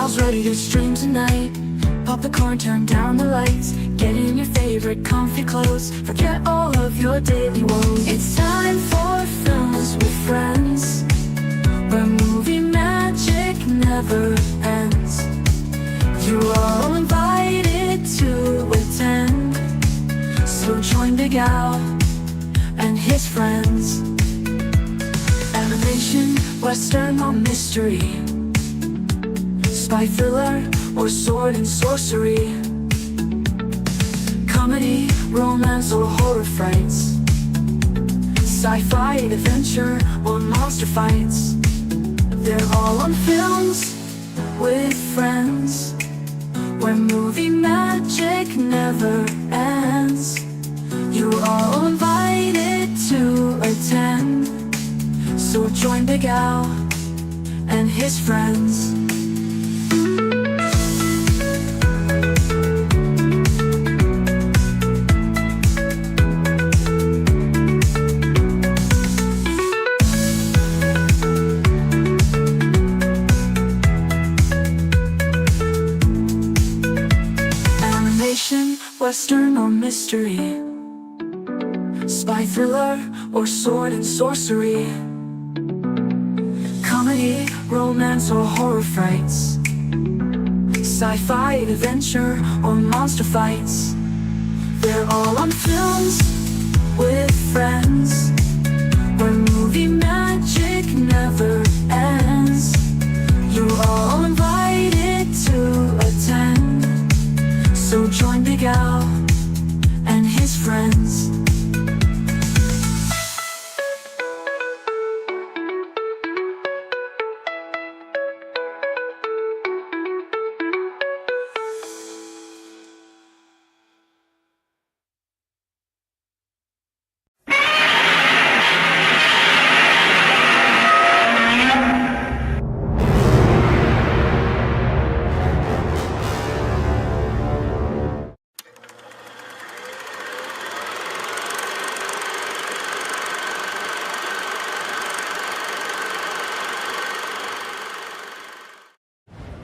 all's ready to stream tonight. Pop the corn, turn down the lights. Get in your favorite comfy clothes. Forget all of your daily woes. It's time for films with friends, where movie magic never ends. You're all invited to attend, so join Big Al and his friends. Animation, western or mystery, spy thriller or sword and sorcery, comedy, romance or horror frights, sci-fi, adventure or monster fights. They're all on Films with Friends, where movie magic never ends. You're all invited to attend, so join Big Al and his friends. Animation, western or mystery, spy thriller or sword and sorcery, comedy, romance or horror frights, sci-fi, adventure or monster fights. They're all on Films with Friends, where movie magic never ends. You're all invited to attend, so join Big Al and his friends.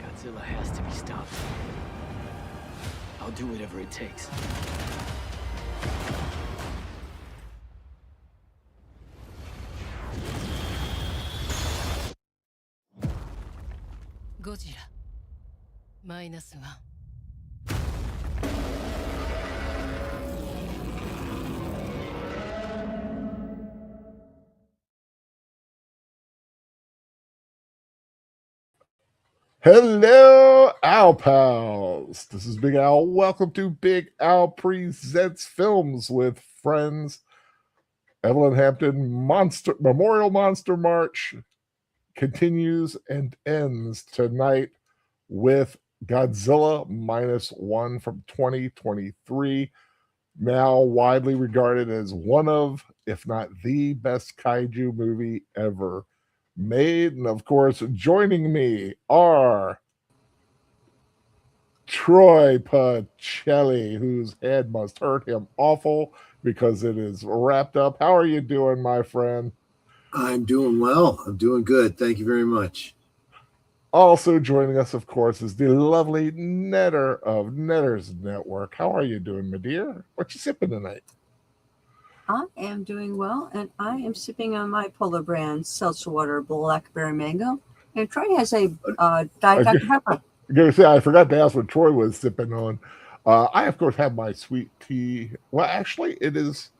Godzilla has to be stopped. I'll do whatever it takes. Godzilla minus one. Hello, Al Pals. This is Big Al. Welcome to Big Al Presents Films with Friends. Evelyn Hampton Memorial Monster March continues and ends tonight with Godzilla minus one from 2023, now widely regarded as one of, if not the best kaiju movie ever made. And of course, joining me are Troy Pacelli, whose head must hurt him awful because it is wrapped up. How are you doing, my friend? I'm doing well. I'm doing good. Thank you very much. Also joining us, of course, is the lovely Netter of Netter's Network. How are you doing, my dear? What you sipping tonight? I am doing well, and I am sipping on my Polar brand seltzer water, blackberry mango. And Troy has a Diet Dr. Pepper. I'm going to say, I forgot to ask what Troy was sipping on. I, of course, have my sweet tea. Well, actually, it is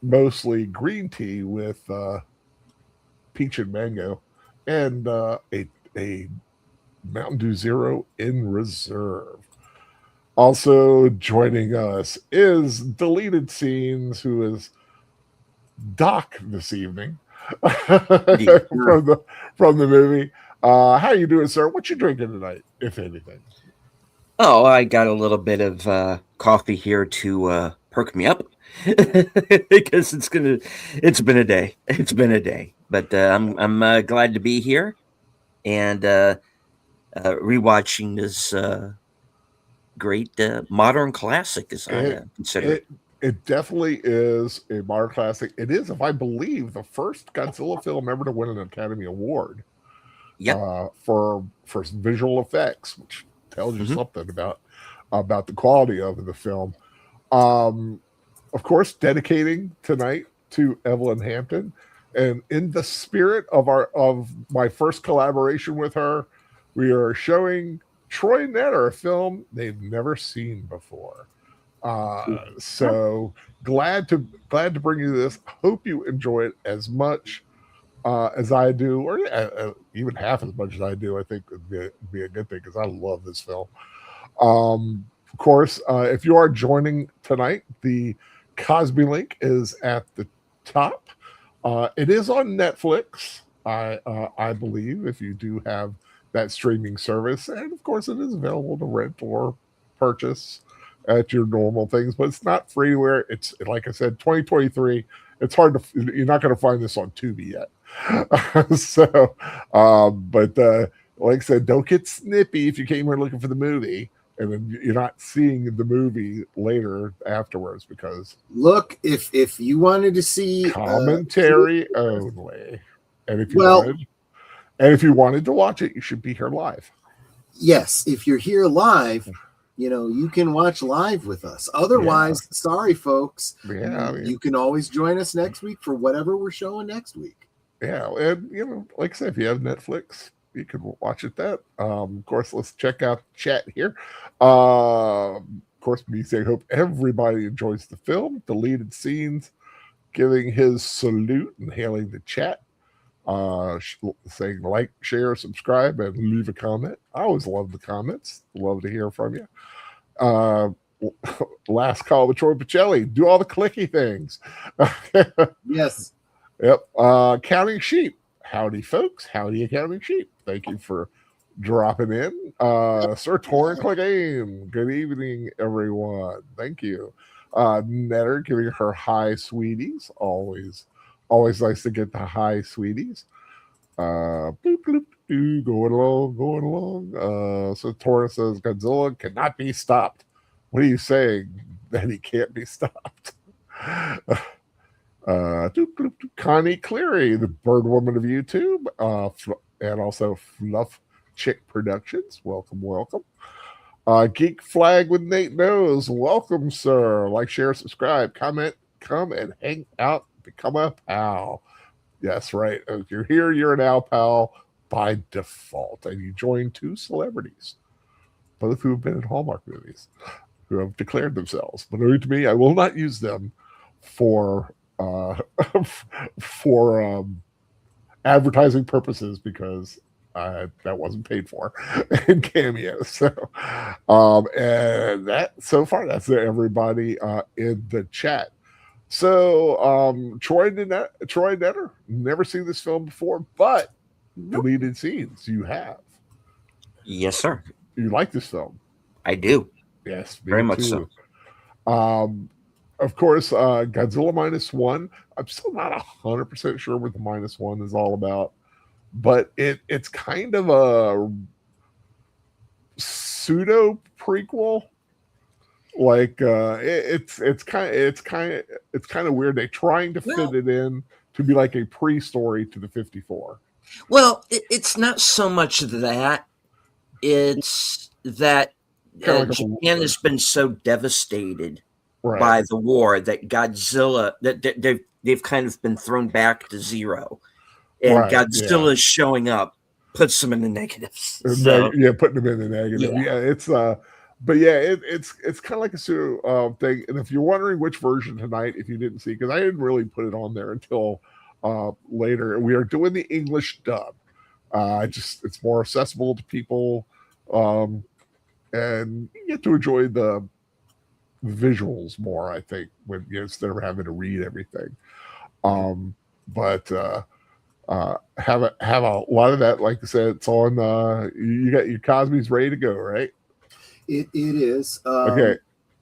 mostly green tea with peach and mango, and a Mountain Dew Zero in reserve. Also joining us is Deleted Scenes, who is Doc this evening from the movie. How you doing, sir? What you drinking tonight, if anything? Oh, I got a little bit of coffee here to perk me up because it's been a day. It's been a day, but I'm glad to be here and rewatching this great modern classic, as I consider it. It definitely is a modern classic. It is, if I believe, the first Godzilla film ever to win an Academy Award. for some visual effects, which tells you something about the quality of the film. Of course, dedicating tonight to Evelyn Hampton, and in the spirit of my first collaboration with her, we are showing Troy Netter a film they've never seen before. So glad to bring you this. Hope you enjoy it as much as I do, or even half as much as I do. I think would be a good thing, because I love this film. Of course, if you are joining tonight, the Cosby link is at the top. It is on Netflix, I believe, if you do have that streaming service, and of course, it is available to rent or purchase at your normal things, but it's not free anywhere. It's, like I said, 2023. It's hard to, you're not going to find this on Tubi yet. So, but like I said, don't get snippy if you came here looking for the movie and then you're not seeing the movie later afterwards, because Look, if you wanted to see commentary only, and if you wanted to watch it, you should be here live. Yes, if you're here live, you can watch live with us. Otherwise, sorry, folks. Yeah, you can always join us next week for whatever we're showing next week. Yeah, and like I said, if you have Netflix, you can watch it. That of course, let's check out the chat here. Of course, me saying hope everybody enjoys the film. Deleted scenes, giving his salute and hailing the chat. Saying like, share, subscribe, and leave a comment. I always love the comments. Love to hear from you. Last call with Troy Pacelli. Do all the clicky things. Yes. Yep. Counting sheep. Howdy, folks. Howdy, counting sheep. Thank you for dropping in. Sir Torrin Clegane. Good evening, everyone. Thank you. Netter giving her hi, sweeties. Always nice to get the hi, sweeties. Bloop, bloop, doo, going along. So Torrin says Godzilla cannot be stopped. What are you saying? That he can't be stopped? Connie Cleary, the bird woman of YouTube, and also Fluff Chick Productions. Welcome. Geek Flag with Nate Knows. Welcome, sir. Like, share, subscribe, comment, come and hang out, become a pal. Yes, right. If you're here, you're an Al Pal by default, and you join two celebrities, both who have been in Hallmark movies, who have declared themselves. But to me, I will not use them for advertising purposes, because that wasn't paid for in cameos. So, and that so far, that's everybody in the chat. So, Troy Netter, never seen this film before, but deleted scenes you have. Yes, sir. You like this film? I do. Yes, very much so. Of course, Godzilla Minus One. I'm still not 100% sure what the Minus One is all about, but it's kind of a pseudo prequel. Like it's kind of weird. They're trying to fit it in to be like a pre-story to the 54. Well, it's not so much that. It's that Japan has been so devastated by the war that Godzilla, that they've kind of been thrown back to zero, and Godzilla showing up puts them in the negatives. So, putting them in the negative. Yeah, it's but it's kind of like a pseudo thing. And if you're wondering which version tonight, if you didn't see, because I didn't really put it on there until later, we are doing the English dub. It's more accessible to people, and you get to enjoy the visuals more, I think, when instead of having to read everything. But have a lot of that. Like I said, it's on. You got your Cosby's ready to go, right? It is. Okay.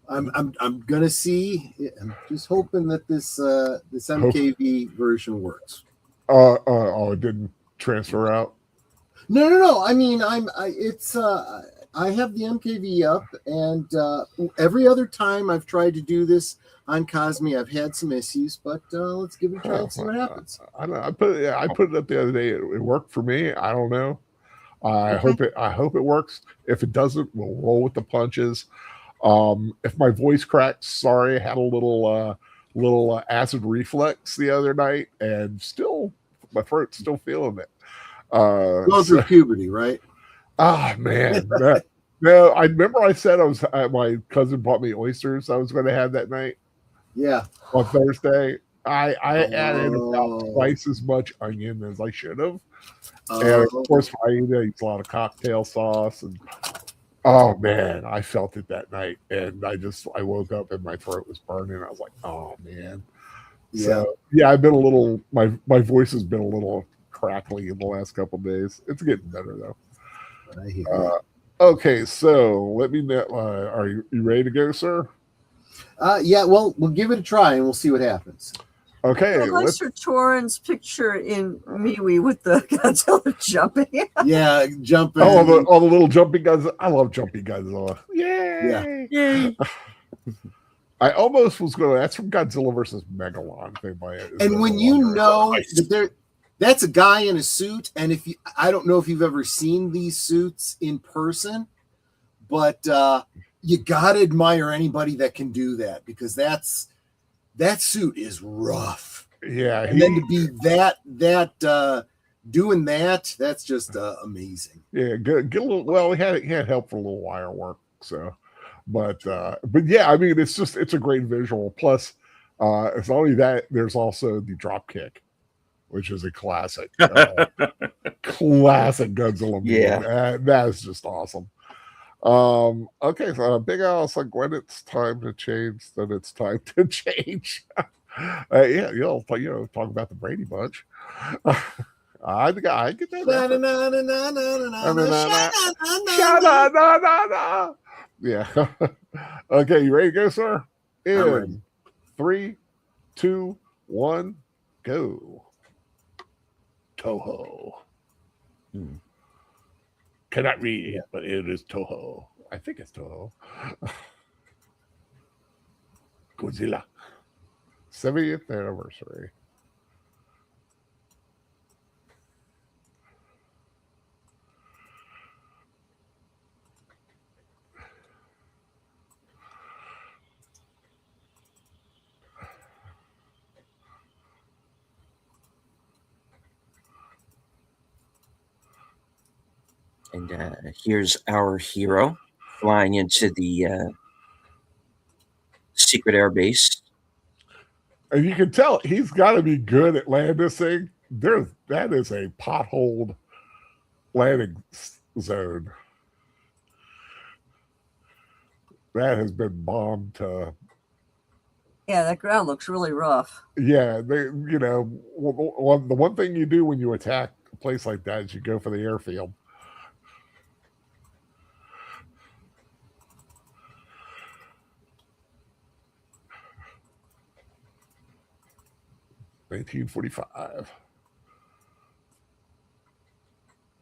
I'm gonna see. I'm just hoping that this MKV version works. It didn't transfer out. No. I mean, I have the MKV up, and every other time I've tried to do this on Cosme, I've had some issues, but let's give it a try and see what happens. I put it up the other day. It worked for me. I don't know. I Okay. hope it works. If it doesn't, we'll roll with the punches. If my voice cracks, sorry, I had a little acid reflux the other night, and still my throat's still feeling it. Going through puberty, right? Man, no, I remember I said my cousin bought me oysters I was going to have that night Yeah. on Thursday. I added about Oh. twice as much onion as I should have. And of Oh. course, I eat a lot of cocktail sauce. And oh man, I felt it that night. And I woke up and my throat was burning. I was like, oh man. Yeah. So yeah, I've been a little, my voice has been a little crackly in the last couple of days. It's getting better though. I hear you. Okay, so let me know. Are you ready to go, sir? Yeah, well, we'll give it a try and we'll see what happens. Okay, I like Sir Torin's picture in MeWe with the Godzilla jumping. Yeah, jumping. all the little jumping guns. I love jumping guns. Yay! Yay. I almost was going. That's from Godzilla versus Megalon. And when you know that that's a guy in a suit, and I don't know if you've ever seen these suits in person, but you gotta admire anybody that can do that, because that suit is rough. Yeah, and then to be doing that's just amazing. Yeah, get a little. Well, he had help for a little wire work, so. But yeah, I mean, it's a great visual. Plus, it's not only that, there's also the drop kick, which is a classic, classic Godzilla movie. Yeah. That is just awesome. Okay, so Big Al's like, when it's time to change, then it's time to change. Yeah, talk about the Brady Bunch. I get that. Yeah. Okay, you ready to go, sir? In 3, 2, 1, go. Toho. Cannot read, but it is Toho. I think it's Toho. Godzilla. 70th anniversary. And here's our hero flying into the secret air base. And you can tell he's got to be good at landing. That is a potholed landing zone. That has been bombed to. Yeah, that ground looks really rough. Yeah, the one thing you do when you attack a place like that is you go for the airfield. $1945.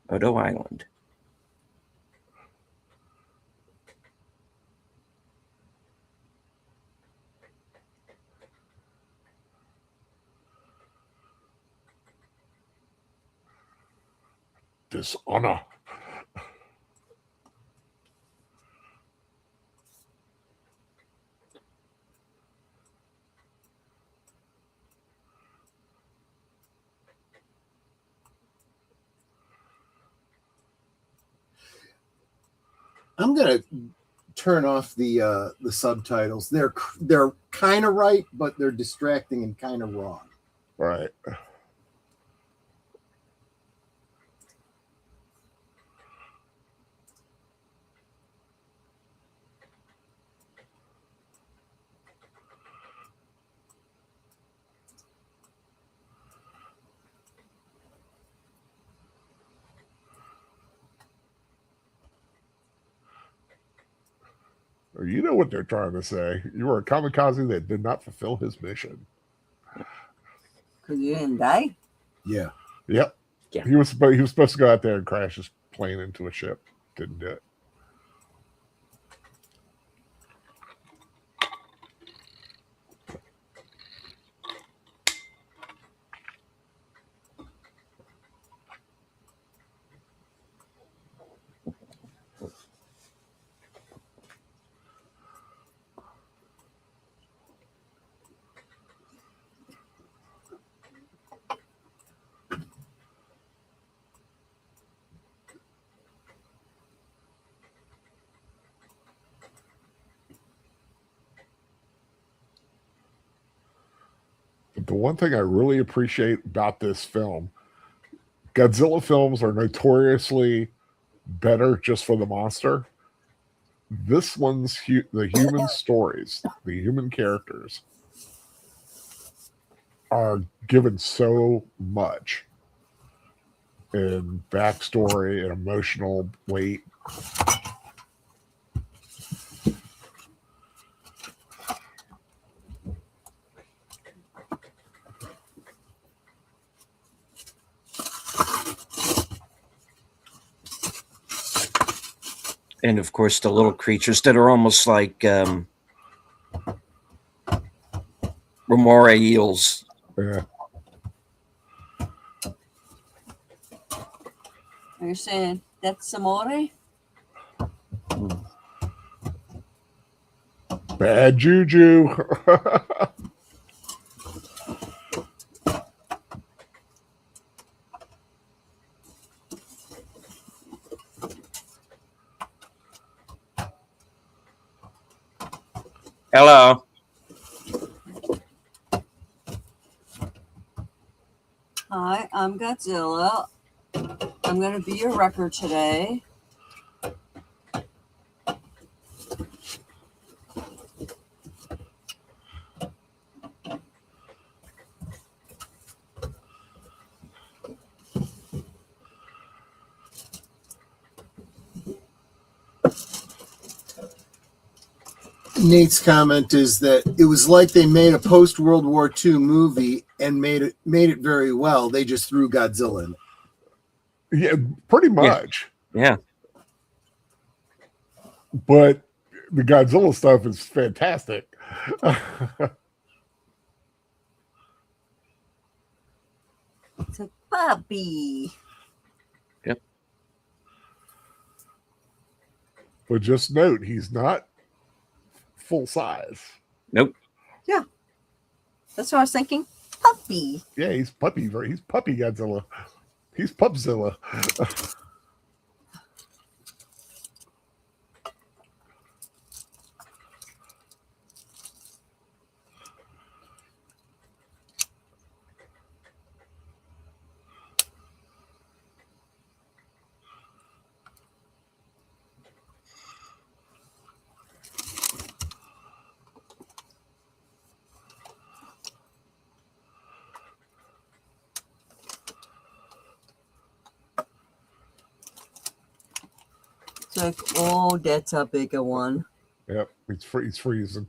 Odo Island. Dishonor. I'm gonna turn off the subtitles. They're kind of right, but they're distracting and kind of wrong. Right. You know what they're trying to say. You were a kamikaze that did not fulfill his mission. Because you didn't die? Yeah. Yep. Yeah. He was supposed to go out there and crash his plane into a ship. Didn't do it. the one thing I really appreciate about this film, Godzilla films are notoriously better just for the monster. This one's the human stories, the human characters are given so much in backstory and emotional weight. And of course, the little creatures that are almost like remora eels. Yeah. Are you saying that's Samore? Bad juju. Hello. Hi, I'm Godzilla. I'm going to be your wrecker today. Nate's comment is that it was like they made a post World War II movie and made it very well. They just threw Godzilla in. Yeah, pretty much. Yeah. But the Godzilla stuff is fantastic. It's a puppy. Yep. But just note, he's not full size. Nope. Yeah. That's what I was thinking. Puppy. Yeah, he's puppy. He's puppy Godzilla. He's Pupzilla. It's like, oh, that's a bigger one. Yep, he's freezing.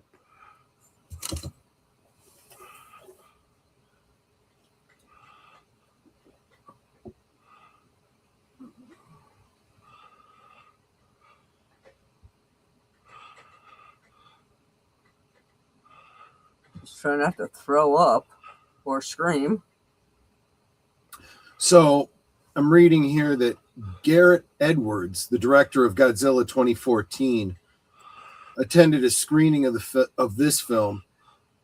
Just try not to throw up or scream. So I'm reading here that Garrett Edwards, the director of Godzilla 2014, attended a screening of this film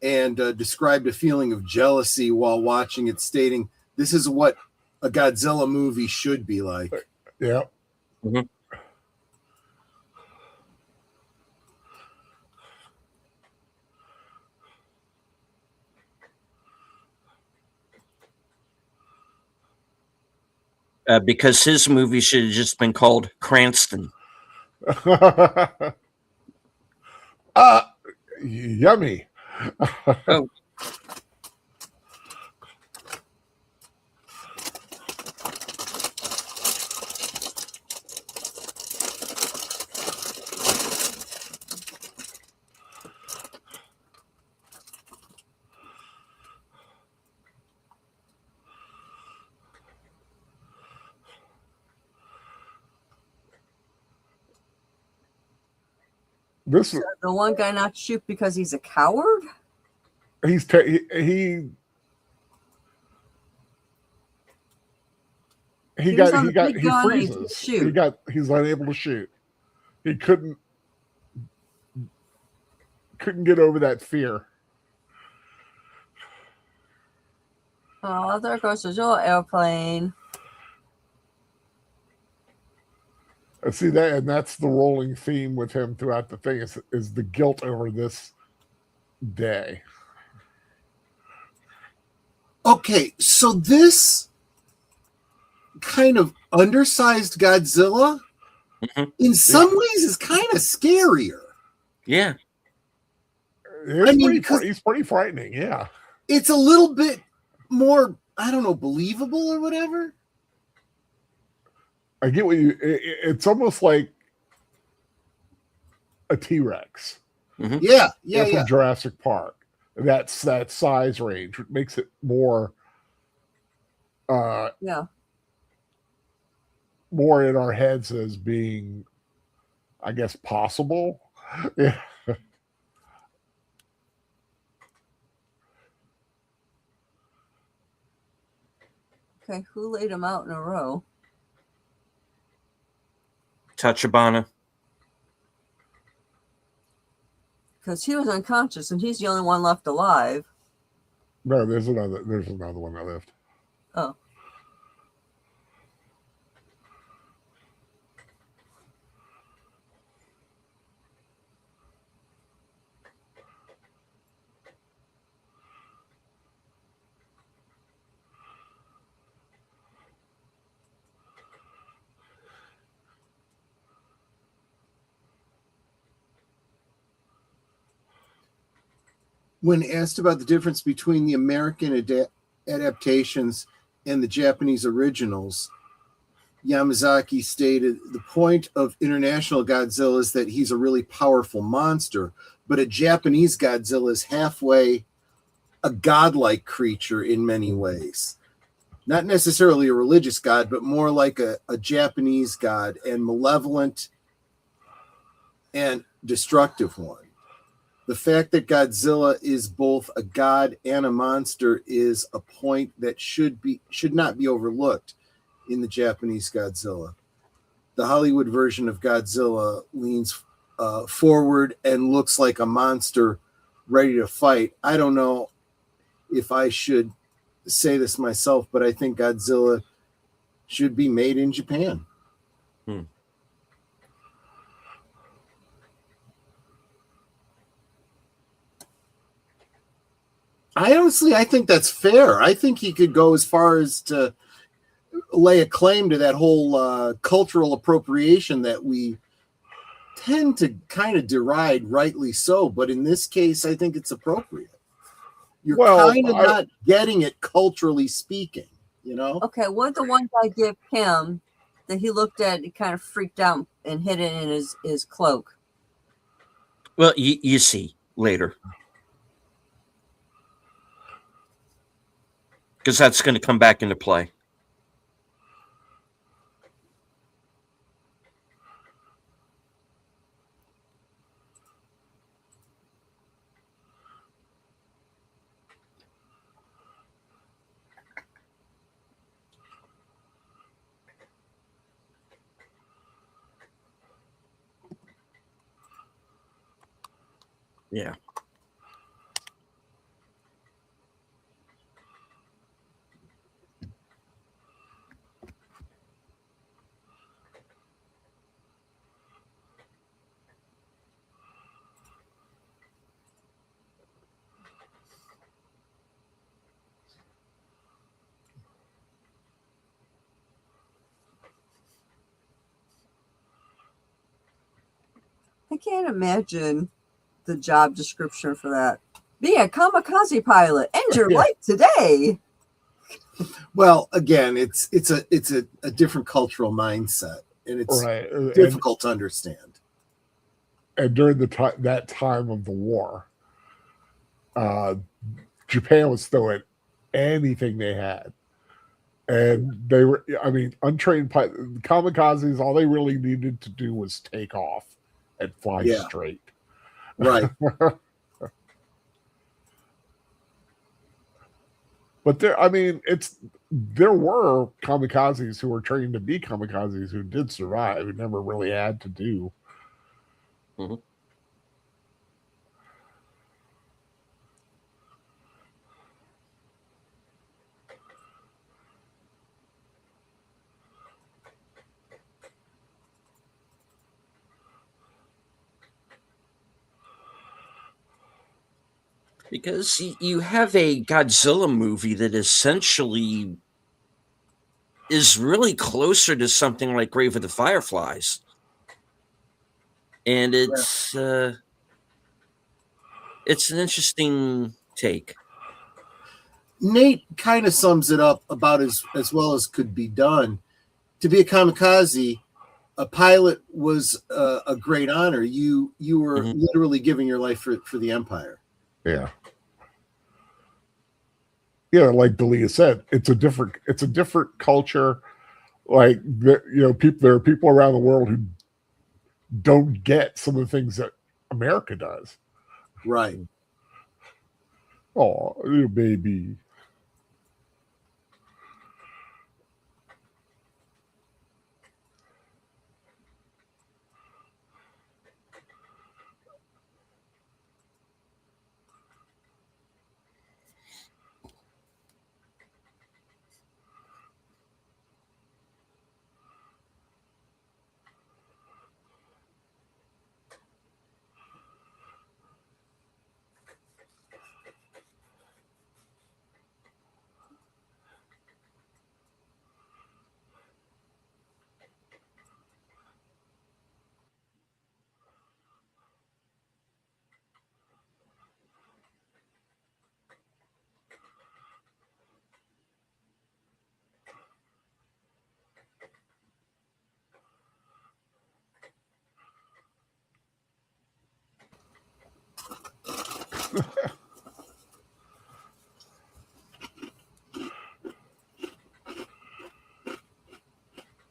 and described a feeling of jealousy while watching it, stating, "This is what a Godzilla movie should be like." Yeah. Mm-hmm. Because his movie should have just been called Cranston. Yummy. Oh. This So the one guy not shoot because he's a coward? he was on the big he gun and he freezes. couldn't shoot. He's unable to shoot. He couldn't get over that fear. Oh, there goes his little airplane. I see that, and that's the rolling theme with him throughout the thing is the guilt over this day. Okay, so this kind of undersized Godzilla, Mhm. in some ways, is kind of scarier. Yeah. Because He's pretty frightening. Yeah. it's a little bit more, I don't know, believable or whatever. I get what it's almost like a T-Rex. Mhm. Yeah, From Jurassic Park. That's that size range, which makes it more Yeah. more in our heads as being, I guess, possible. Yeah. Okay, who laid him out in a row? Tachibana. Because he was unconscious and he's the only one left alive. No, there's another one that left. Oh. When asked about the difference between the American adaptations and the Japanese originals, Yamazaki stated the point of international Godzilla is that he's a really powerful monster, but a Japanese Godzilla is halfway a godlike creature in many ways. Not necessarily a religious god, but more like a Japanese god, and malevolent and destructive one. The fact that Godzilla is both a god and a monster is a point that should not be overlooked in the Japanese Godzilla. The Hollywood version of Godzilla leans forward and looks like a monster ready to fight. I don't know if I should say this myself, but I think Godzilla should be made in Japan. I think that's fair. I think he could go as far as to lay a claim to that whole cultural appropriation that we tend to kind of deride, rightly so. But in this case, I think it's appropriate. You're kind of not getting it culturally speaking, you know? Okay, what did the one guy give him that he looked at and kind of freaked out and hid it in his cloak? Well, you see later. Because that's going to come back into play. Yeah. I can't imagine the job description for that. Be a kamikaze pilot. End your life today. Well, again, it's a different cultural mindset, and it's difficult to understand. And during that time of the war, Japan was throwing anything they had, and they were, I mean, untrained kamikazes. All they really needed to do was take off and fly straight. Right. But there were kamikazes who were trained to be kamikazes who did survive, who never really had to do. Mm-hmm. Because you have a Godzilla movie that essentially is really closer to something like Grave of the Fireflies. And it's an interesting take. Nate kind of sums it up about as well as could be done. To be a kamikaze, a pilot was a great honor. You were literally giving your life for the Empire. Yeah. Yeah, like Delia said, it's a different culture. Like there are people around the world who don't get some of the things that America does. Right. Oh, little baby.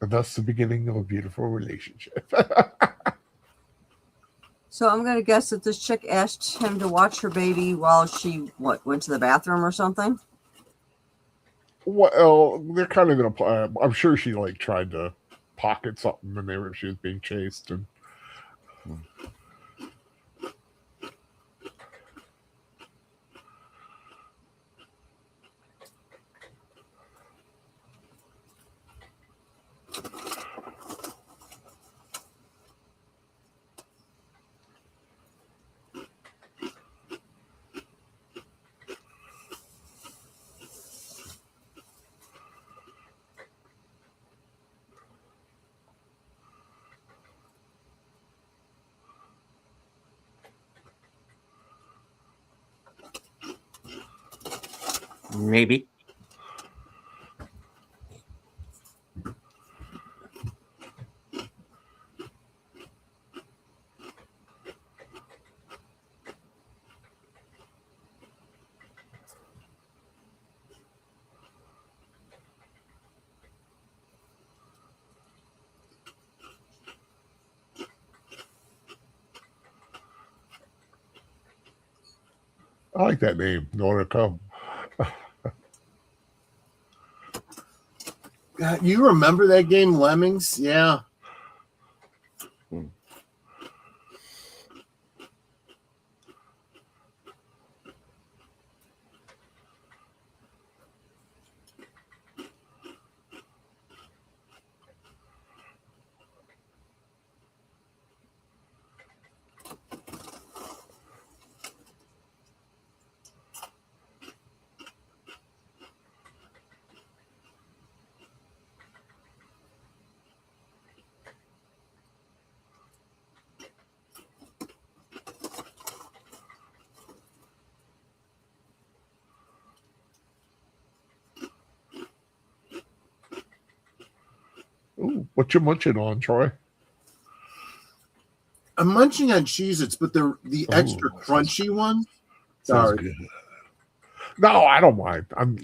And that's the beginning of a beautiful relationship. So I'm going to guess that this chick asked him to watch her baby while she went to the bathroom or something. Well, they're kind of gonna. I'm sure she like tried to pocket something when she was being chased, and Maybe. I like that name. Know to come. God, you remember that game, Lemmings? Yeah. Ooh, what you munching on, Troy? I'm munching on Cheez-Its, but the extra crunchy one. Sorry. Good. No, I don't mind. I'm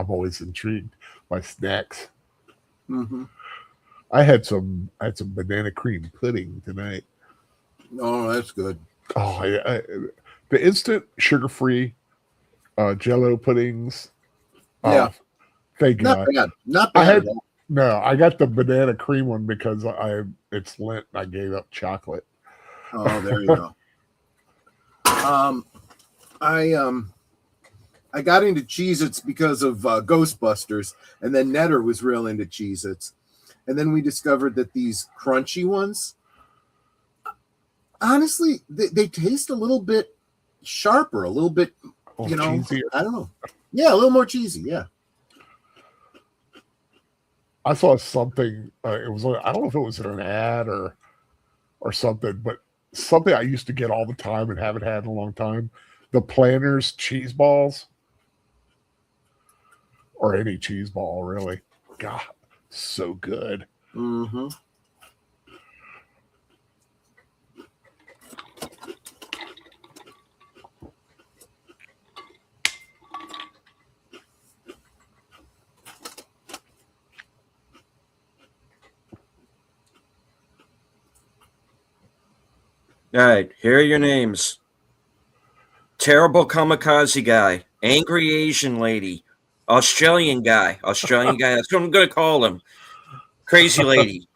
always intrigued by snacks. Mm-hmm. I had some banana cream pudding tonight. Oh, that's good. Oh, the instant sugar-free Jello puddings. Yeah. Thank God. Not bad. I got the banana cream one because it's Lent. I gave up chocolate. Oh, there you go. I got into Cheez-Its because of Ghostbusters, and then Netter was real into Cheez-Its. And then we discovered that these crunchy ones, honestly, they taste a little bit sharper, a little bit, Oh, you know, cheesier. I don't know. Yeah, a little more cheesy. Yeah. I saw something. It was. I don't know if it was in an ad or something, but something I used to get all the time and haven't had in a long time. The Planters cheese balls, or any cheese ball, really. God, so good. Mm-hmm. All right, here are your names. Terrible kamikaze guy, angry Asian lady, Australian guy. That's what I'm gonna call him. Crazy lady.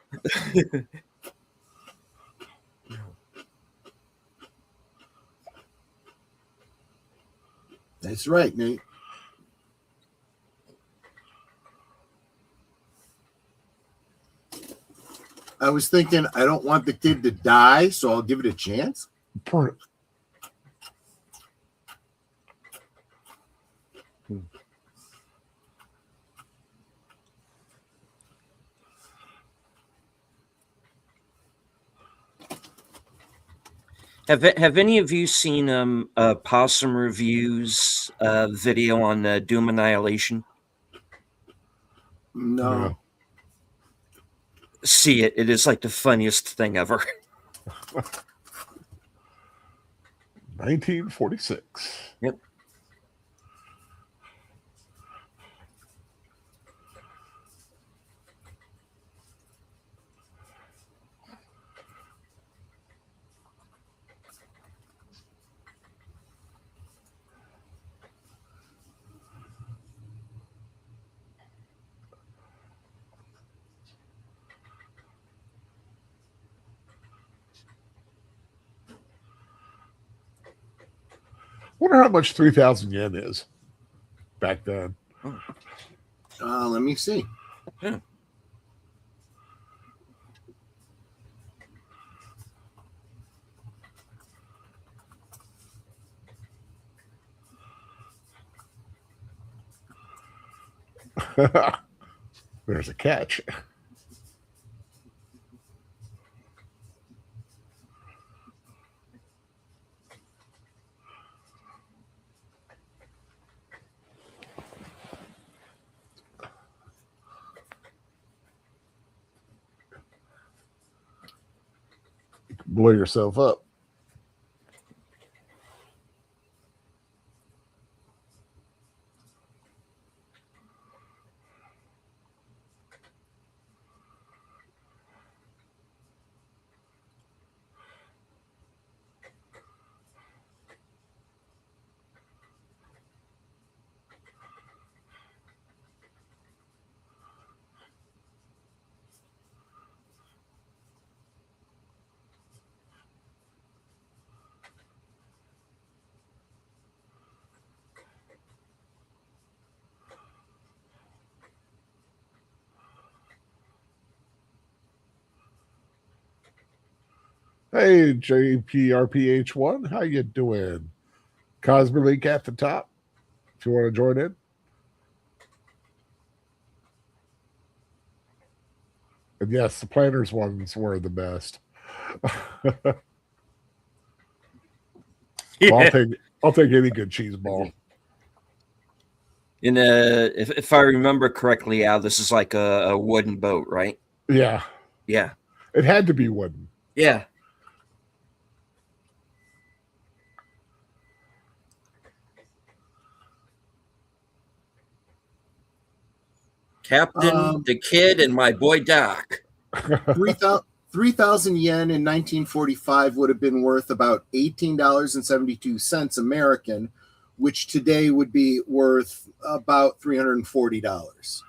That's right, Nate. I was thinking I don't want the kid to die, so I'll give it a chance. Have any of you seen Possum Reviews video on Doom Annihilation? No. Yeah. See it. It is like the funniest thing ever. 1946. Yep. Wonder how much 3,000 yen is back then. Let me see. Yeah. There's a catch. Blow yourself up. Hey, JPRPH1, how you doing? Cosmo Link at the top, if you want to join in. And yes, the Planters ones were the best. Yeah. I'll take any good cheese ball. In if I remember correctly, Al, this is like a wooden boat, right? Yeah, Yeah. it had to be wooden. Yeah. Captain, the kid, and my boy Doc. 3,000 yen in 1945 would have been worth about $18.72 American, which today would be worth about $340.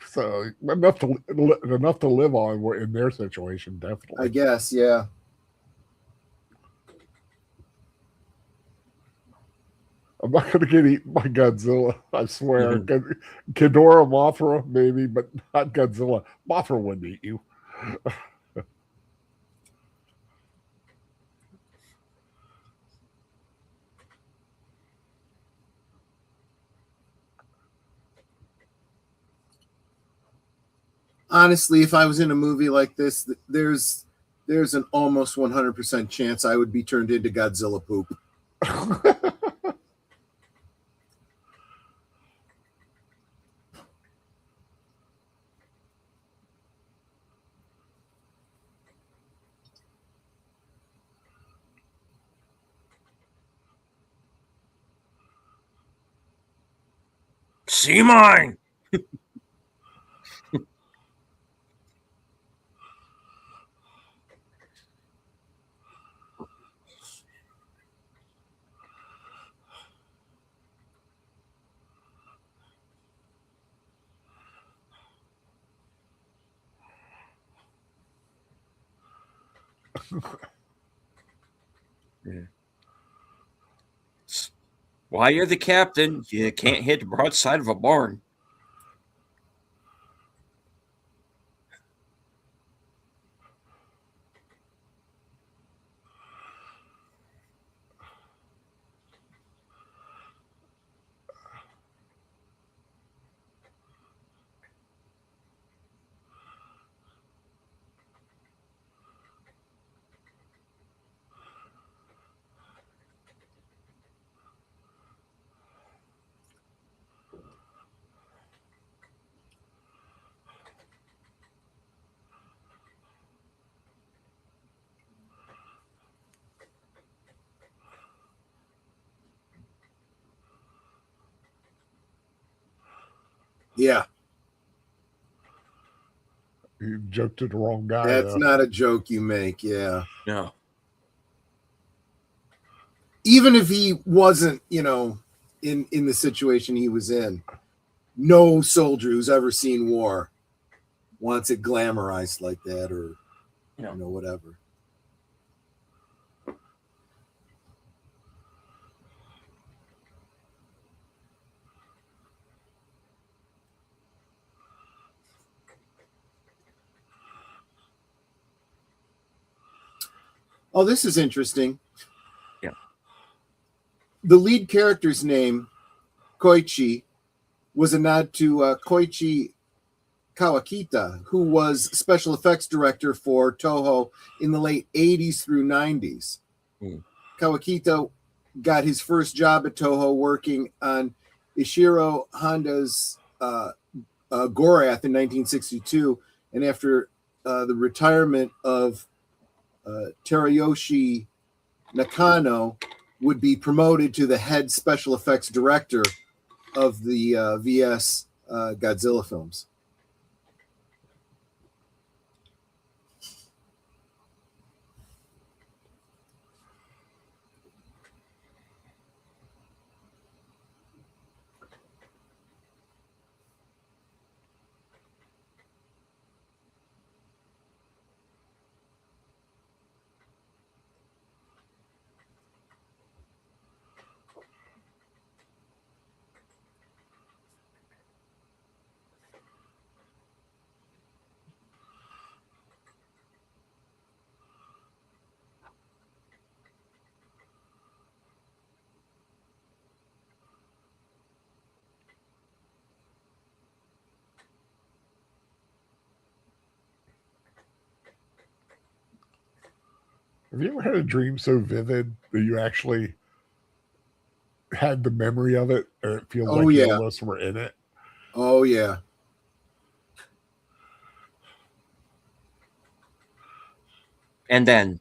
So enough to live on in their situation, definitely. I guess, yeah. I'm not going to get eaten by Godzilla, I swear. Mm-hmm. Ghidorah, Mothra, maybe, but not Godzilla. Mothra wouldn't eat you. honestly, if I was in a movie like this, there's an almost 100% chance I would be turned into Godzilla poop. See mine. Yeah. Why you're the captain, you can't hit the broadside of a barn. Yeah, You joked to the wrong guy. that's not a joke you make. Yeah. No. Even if he wasn't, in the situation he was in, no soldier who's ever seen war wants it glamorized like that, or whatever. Oh, this is interesting. Yeah. The lead character's name, Koichi, was a nod to Koichi Kawakita, who was special effects director for Toho in the late 80s through 90s. Kawakita got his first job at Toho working on Ishiro Honda's Gorath in 1962, and after the retirement of Terayoshi Nakano, would be promoted to the head special effects director of the VS Godzilla films. Have you ever had a dream so vivid that you actually had the memory of it, or it feels like you almost were in it? Oh, yeah. And then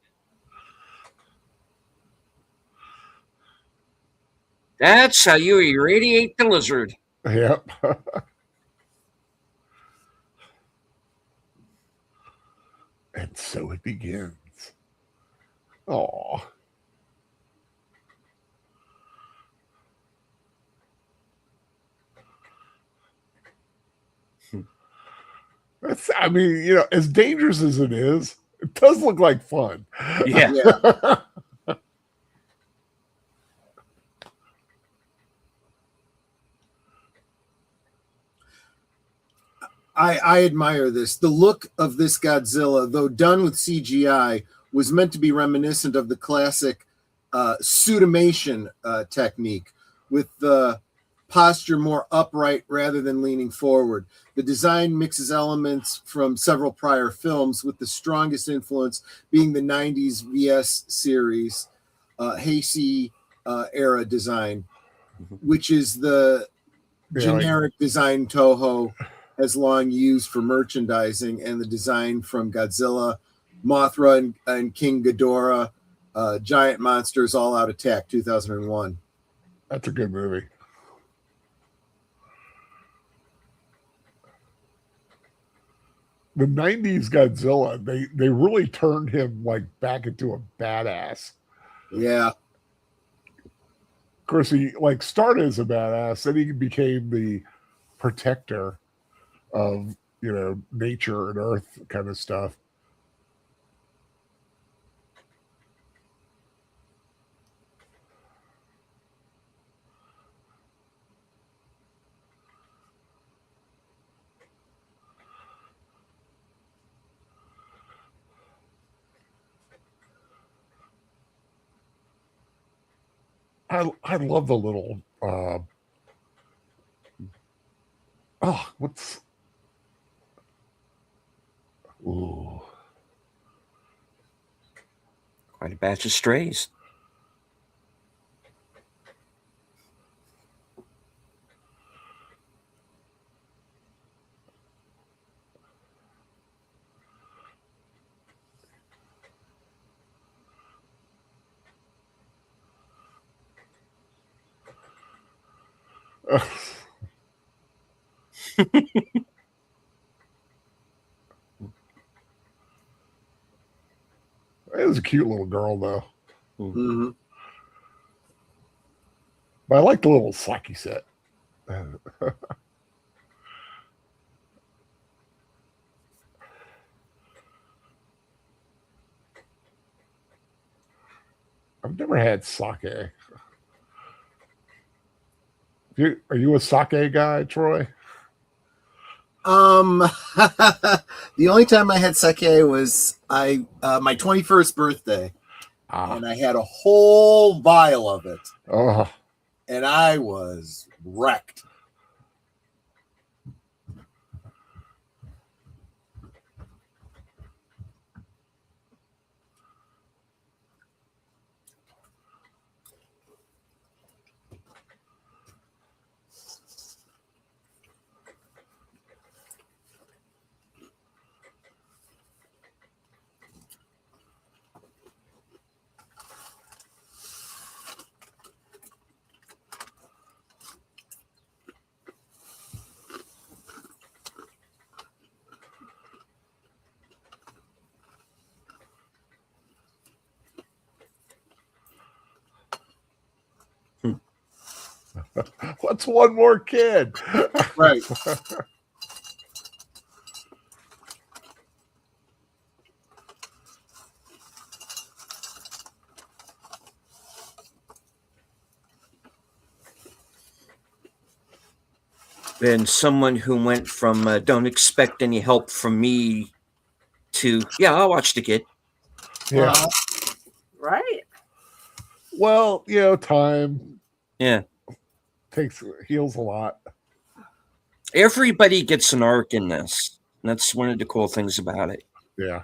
that's how you irradiate the lizard. Yep. And so it begins. Oh. That's, I mean, as dangerous as it is, it does look like fun. Yeah. I admire this. The look of this Godzilla, though done with CGI, was meant to be reminiscent of the classic suitimation technique, with the posture more upright rather than leaning forward. The design mixes elements from several prior films, with the strongest influence being the 90s VS series, Heisei era design, which is the generic design Toho has long used for merchandising, and the design from Godzilla, Mothra, and King Ghidorah, Giant Monsters All Out Attack 2001. That's a good movie. The 90s Godzilla, they really turned him like back into a badass. Yeah. Of course, he like started as a badass, then he became the protector of, you know, nature and earth kind of stuff. I love the little what's ooh. Quite a batch of strays. It was a cute little girl though. Mm-hmm. But I like the little Saki set. I've never had sake. Are you a sake guy, Troy? The only time I had sake was my 21st birthday, and I had a whole vial of it, and I was wrecked. What's one more kid? Right. Then someone who went from don't expect any help from me to, yeah, I'll watch the kid. Yeah. Right. Well, you know, time. Yeah. Heals a lot. Everybody gets an arc in this. That's one of the cool things about it. Yeah.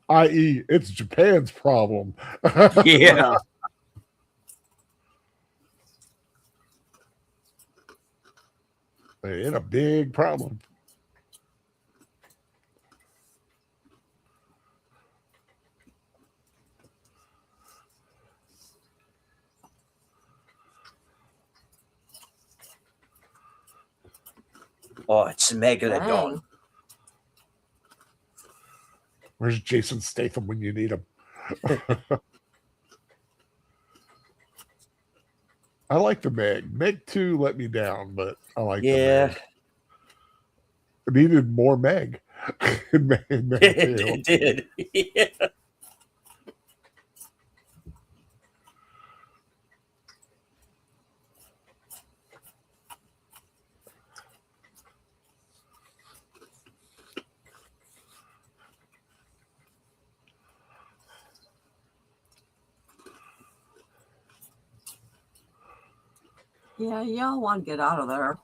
I.e., it's Japan's problem. Yeah. It's a big problem. Oh, it's a megalodon. Where's Jason Statham when you need him? I like the Meg. Meg 2 let me down, but I like the Yeah, Meg. I needed more Meg. in Meg 2. it did. Yeah. Yeah, y'all want to get out of there.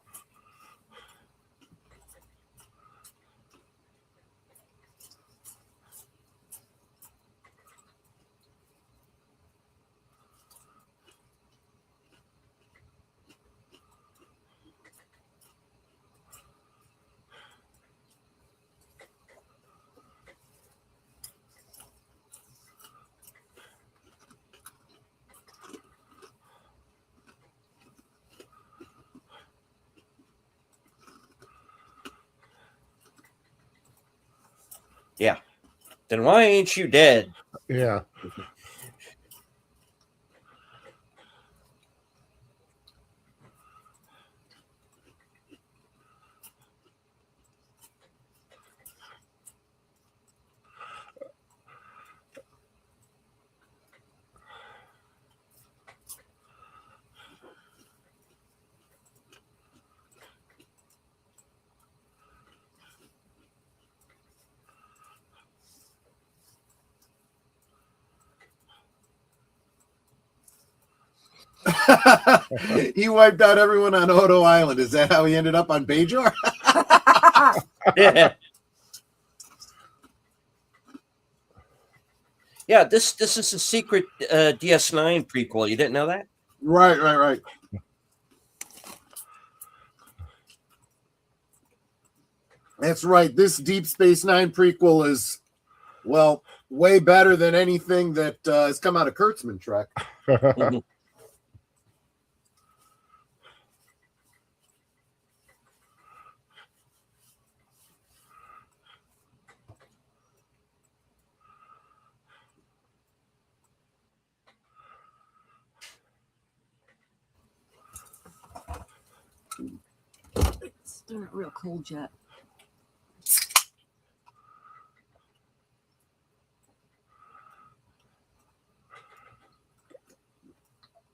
Yeah. Then why ain't you dead? Yeah. He wiped out everyone on Odo Island. Is that how he ended up on Bajor? Yeah. Yeah, this is a secret DS9 prequel. You didn't know that? Right. That's right. This Deep Space Nine prequel is, well, way better than anything that has come out of Kurtzman Trek. Mhm. It's not real cold yet.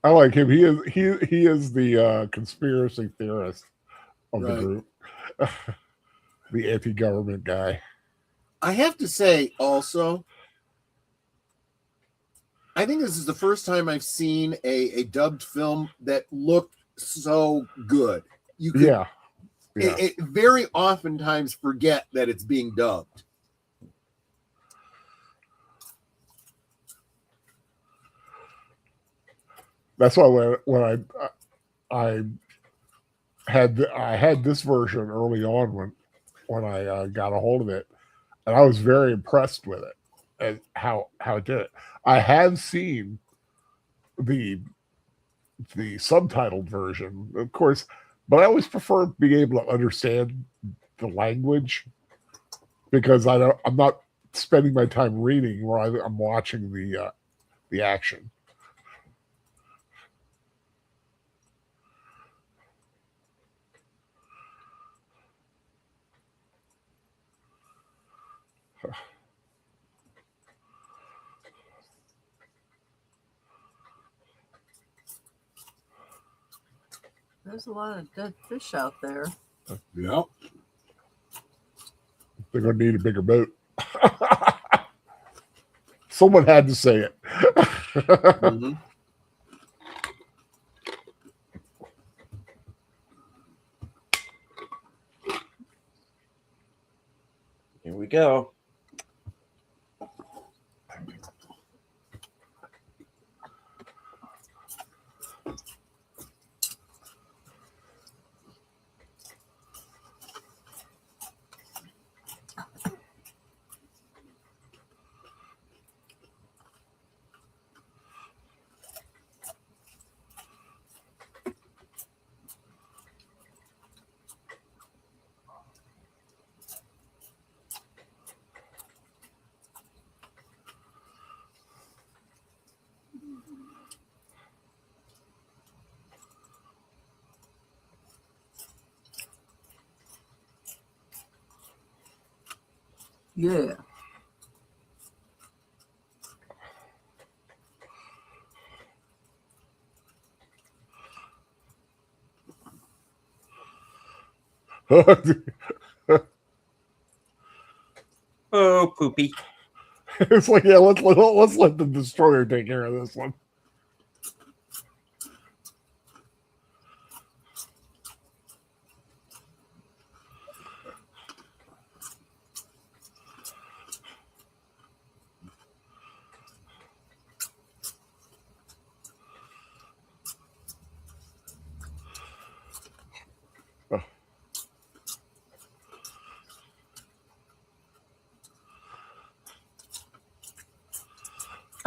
I like him. He is the conspiracy theorist of the Right. group. The anti-government guy. I have to say also, I think this is the first time I've seen a dubbed film that looked so good. You could Yeah. it very oftentimes forget that it's being dubbed. That's why when I had this version early on when I got a hold of it, and I was very impressed with it and how it did it. I have seen the subtitled version, of course, but I always prefer being able to understand the language because I'm not spending my time reading where I'm watching the action. There's a lot of dead fish out there. Yep. They're going to need a bigger boat. Someone had to say it. Mm-hmm. Here we go. Yeah. Oh, poopy. It's like, yeah, let's let the destroyer take care of this one.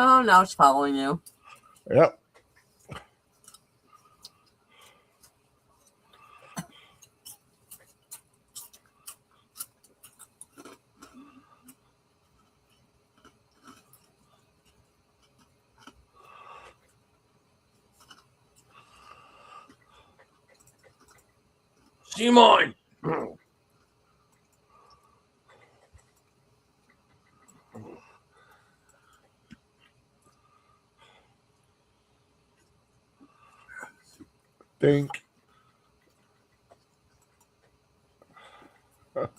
Oh, now it's following you. Yep. Simon! Dink. Not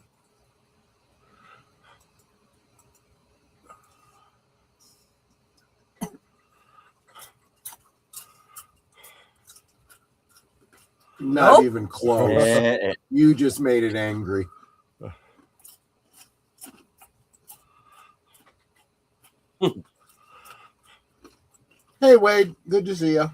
Nope. even close. Eh, You just made it angry. Hey, Wade. Good to see you.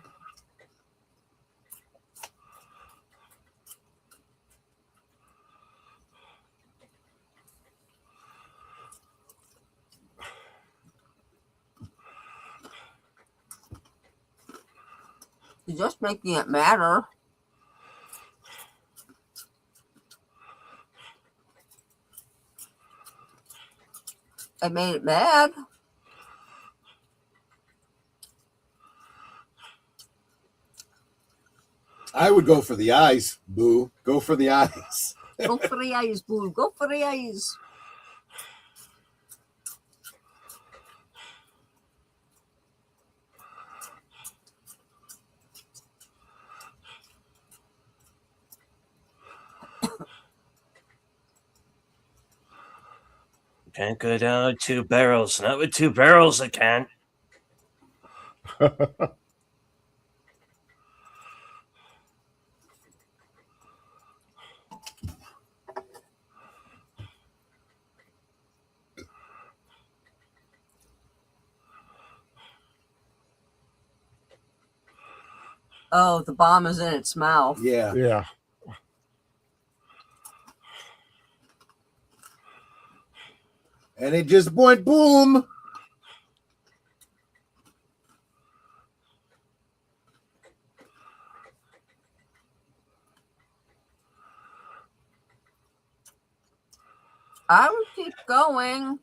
You're just making it matter. I made it mad. I would go for the eyes, Boo. Go for the eyes. Go for the eyes, Boo. Go for the eyes. Can't go down with 2 barrels. Not with 2 barrels, I can't. Oh, the bomb is in its mouth. Yeah. Yeah. And it just went boom. I would keep going.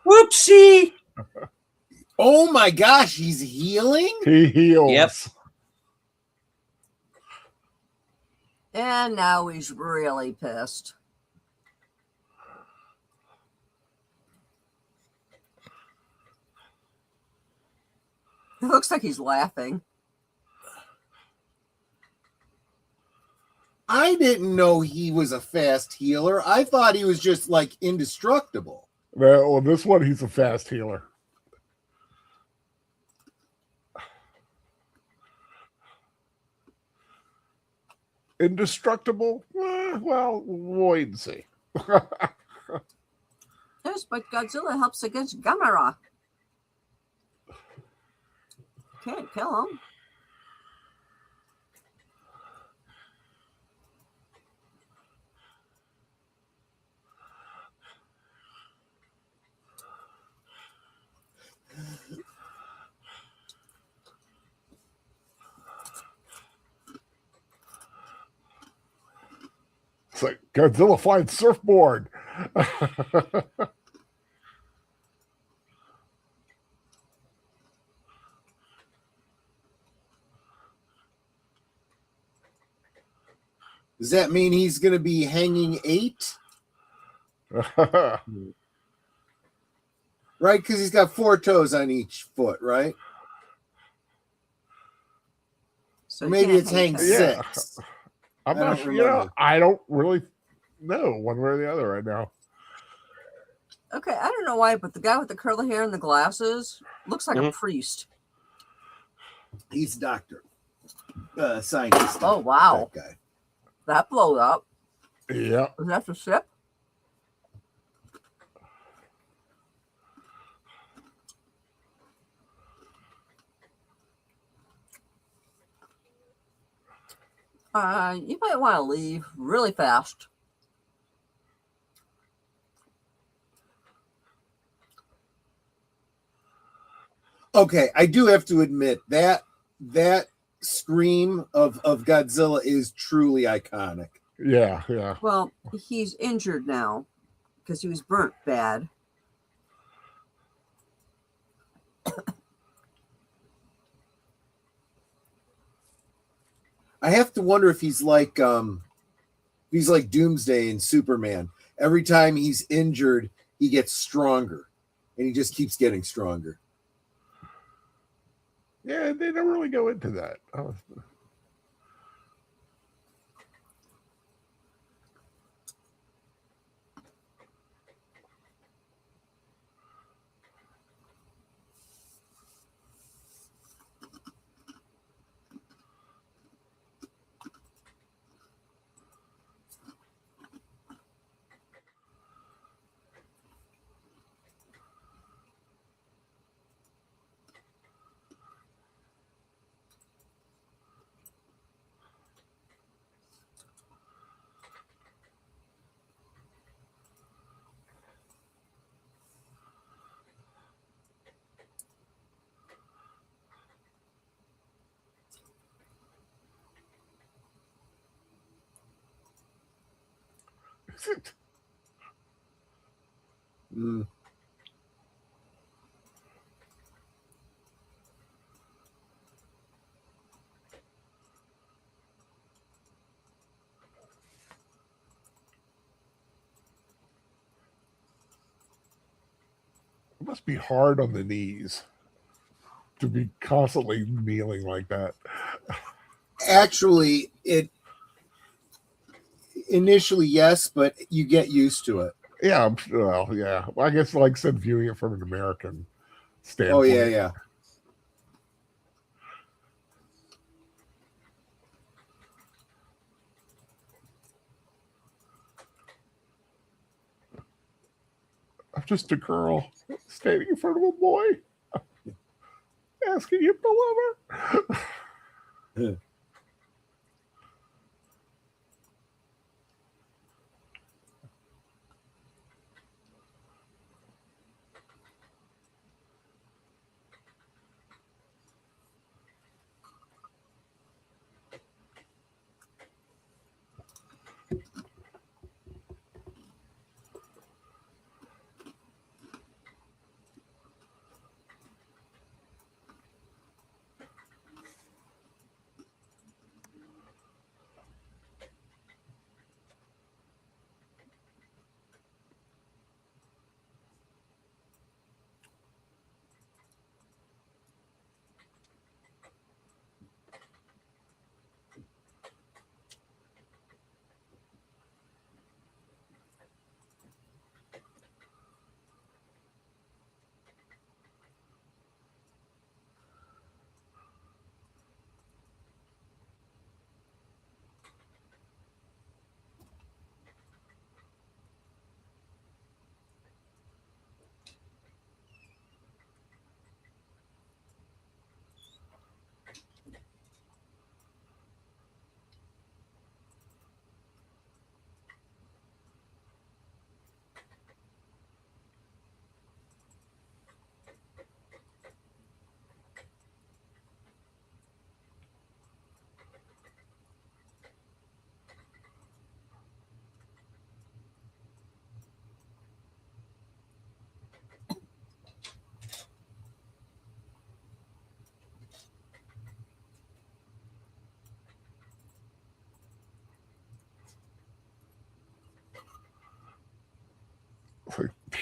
whoopsie. Oh my gosh, he's healing? He heals. Yep. And now he's really pissed. It looks like he's laughing. I didn't know he was a fast healer. I thought he was just like indestructible. Well, this one, he's a fast healer. Indestructible? Well, we'll wait and see. Yes, but Godzilla helps against Gamera. Can't kill him. It's like Godzilla flying surfboard. Does that mean he's going to be hanging 8? Right? Because he's got 4 toes on each foot, right? So Or he maybe can't it's hang hang 10. Yeah. 6. I'm I not don't sure. You know, remember. I don't really know one way or the other right now. Okay, I don't know why, but the guy with the curly hair and the glasses looks like a priest. He's a doctor. Scientist. Oh, wow. That guy. That blew up. Yeah. Was that the ship? You might want to leave really fast. Okay, I do have to admit that scream of Godzilla is truly iconic. Yeah. Yeah. Well, he's injured now because he was burnt bad. I have to wonder if he's like Doomsday in Superman. Every time he's injured, he gets stronger, and he just keeps getting stronger. Yeah, they don't really go into that. Mm. It must be hard on the knees to be constantly kneeling like that. Actually, it initially yes, but you get used to it. Yeah, well, yeah. I guess, like I said, viewing it from an American standpoint. Oh yeah. I'm just a girl standing in front of a boy asking him to love her.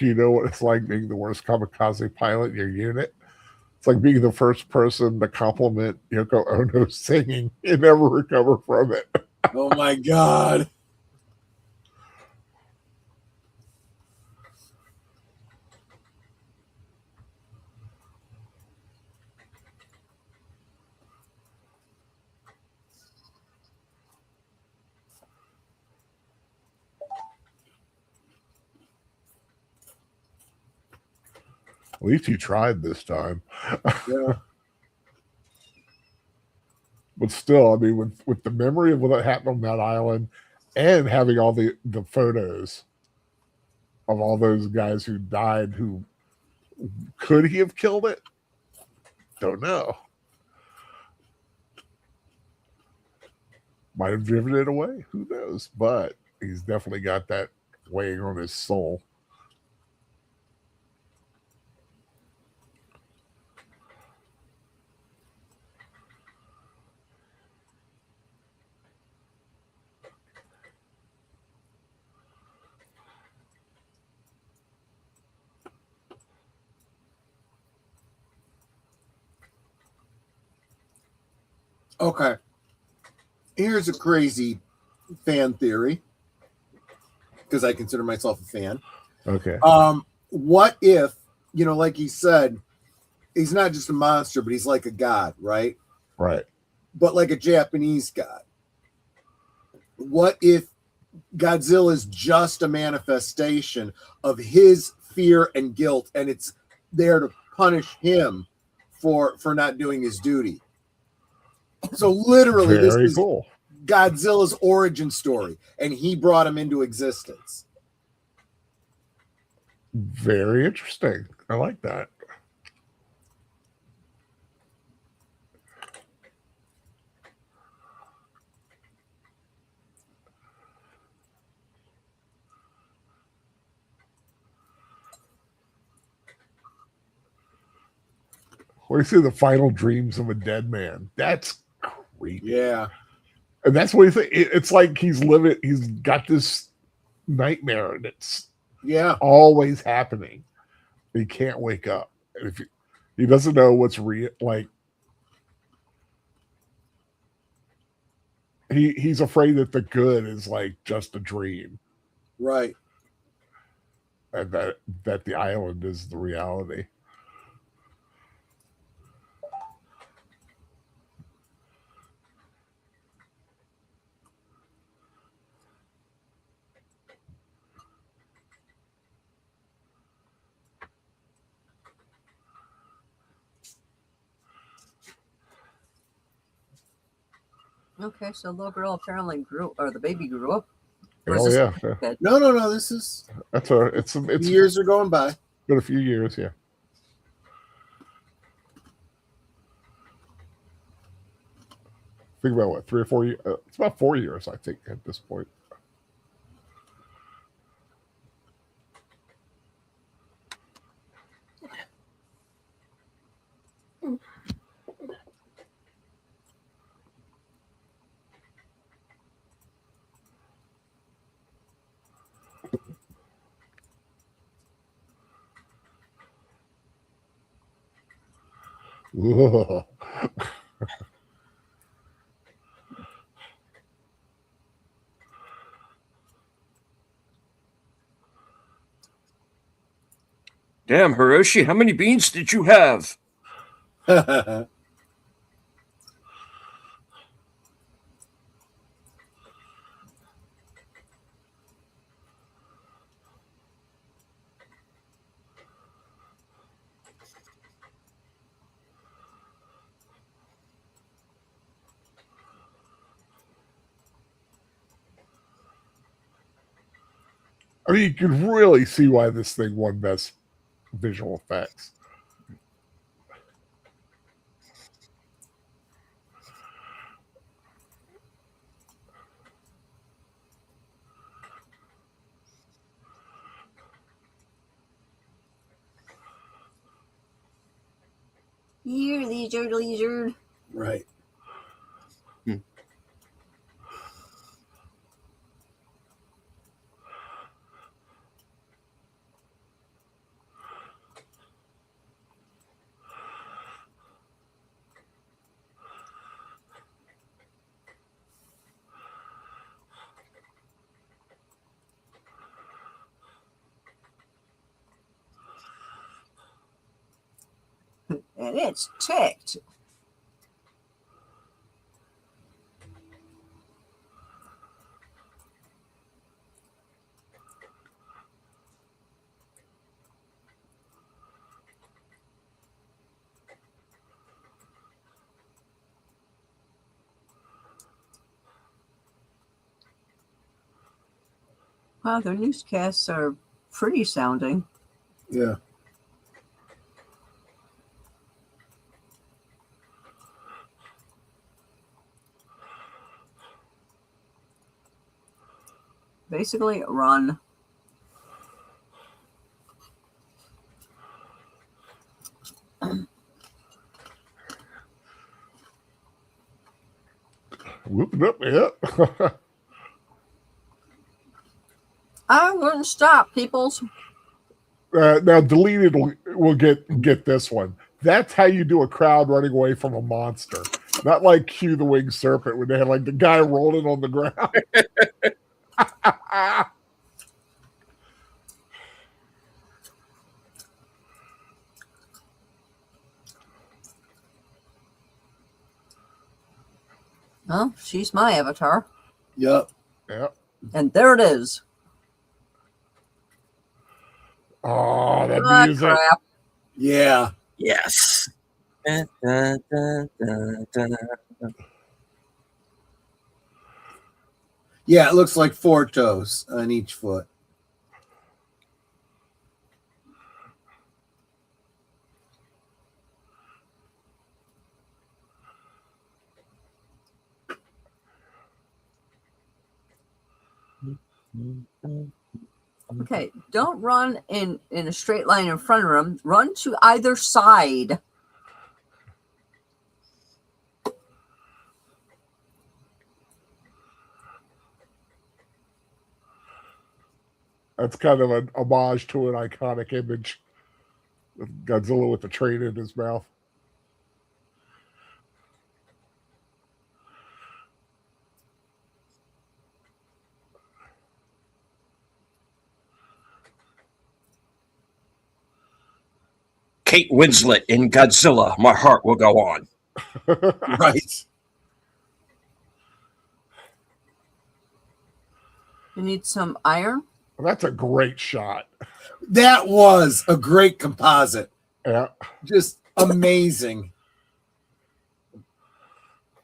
you know what it's like being the worst kamikaze pilot in your unit? It's like being the first person to compliment Yoko Ono's singing and never recover from it. Oh my God. At least he tried this time. Yeah. But still, I mean, with the memory of what happened on that island and having all the photos of all those guys who died, who could he have killed it? Don't know. Might have driven it away. Who knows? But he's definitely got that weighing on his soul. Okay. Here's a crazy fan theory, because I consider myself a fan. Okay. What if, like he said, he's not just a monster, but he's like a god, right? Right. But like a Japanese god. What if Godzilla is just a manifestation of his fear and guilt, and it's there to punish him for not doing his duty? So literally, Very this is cool. Godzilla's origin story, and he brought him into existence. Very interesting. I like that. What do you see? The final dreams of a dead man. That's creepy. Yeah. And that's what you think. It's like he's living. He's got this nightmare, and it's always happening. He can't wake up. And if he doesn't know what's real, like he's afraid that the good is like just a dream, Right. and that the island is the reality. Okay, so little girl apparently the baby grew up. Oh yeah. No. This is It's years are going by. Been a few years, yeah. Think about what, 3 or 4 years? It's about 4 years, I think, at this point. Ugh. Damn, Hiroshi, how many beans did you have? I mean, you can really see why this thing won Best Visual Effects. Here, lizard. Right. and it's ticked. Wow, their newscasts are pretty sounding. Yeah. Basically, run. Whooping up, yeah. I wouldn't stop, peoples. Now deleted will get this one. That's how you do a crowd running away from a monster. Not like Cue the Winged Serpent when they had like the guy rolling on the ground. Oh, she's my avatar. Yep. Yeah. And there it is. Oh, that Ah, music. crap. Yeah. Yes. Dun, dun, dun, dun, dun. Yeah, it looks like 4 toes on each foot. Okay, don't run in a straight line in front of them. Run to either side. That's kind of an homage to an iconic image. With Godzilla with the train in his mouth. Kate Winslet in Godzilla. My heart will go on. Right. You need some iron. That's a great shot. That was a great composite. Yeah. Just amazing.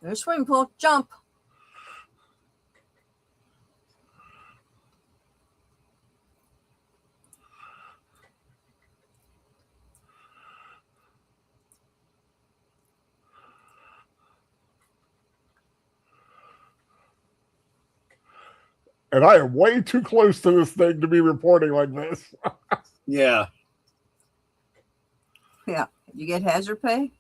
There's swimming pool. Jump. And I am way too close to this thing to be reporting like this. Yeah. Yeah. You get hazard pay?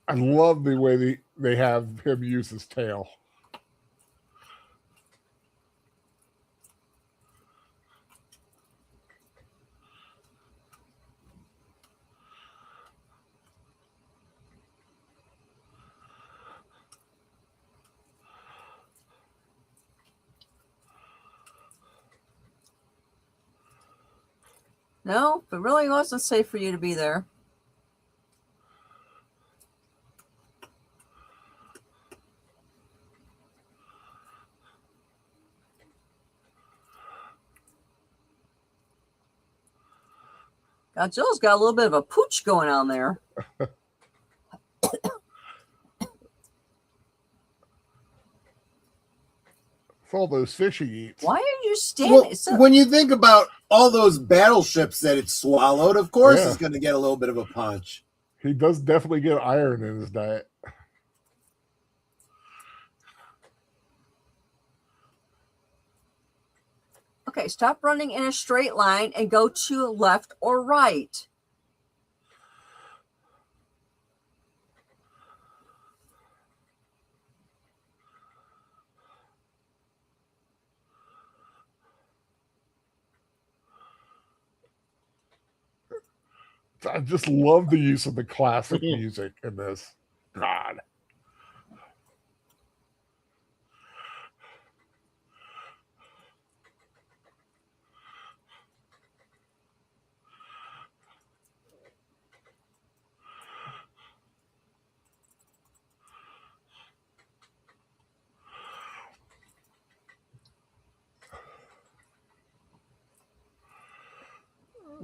I love the way they have him use his tail. No, it really wasn't safe for you to be there. Godzilla's got a little bit of a pooch going on there. It's all those fish he eats. Why are you standing? Well, when you think about all those battleships that it swallowed, of course Yeah. it's going to get a little bit of a punch. He does definitely get iron in his diet. Okay, stop running in a straight line and go to left or right. I just love the use of the classic music in this. God.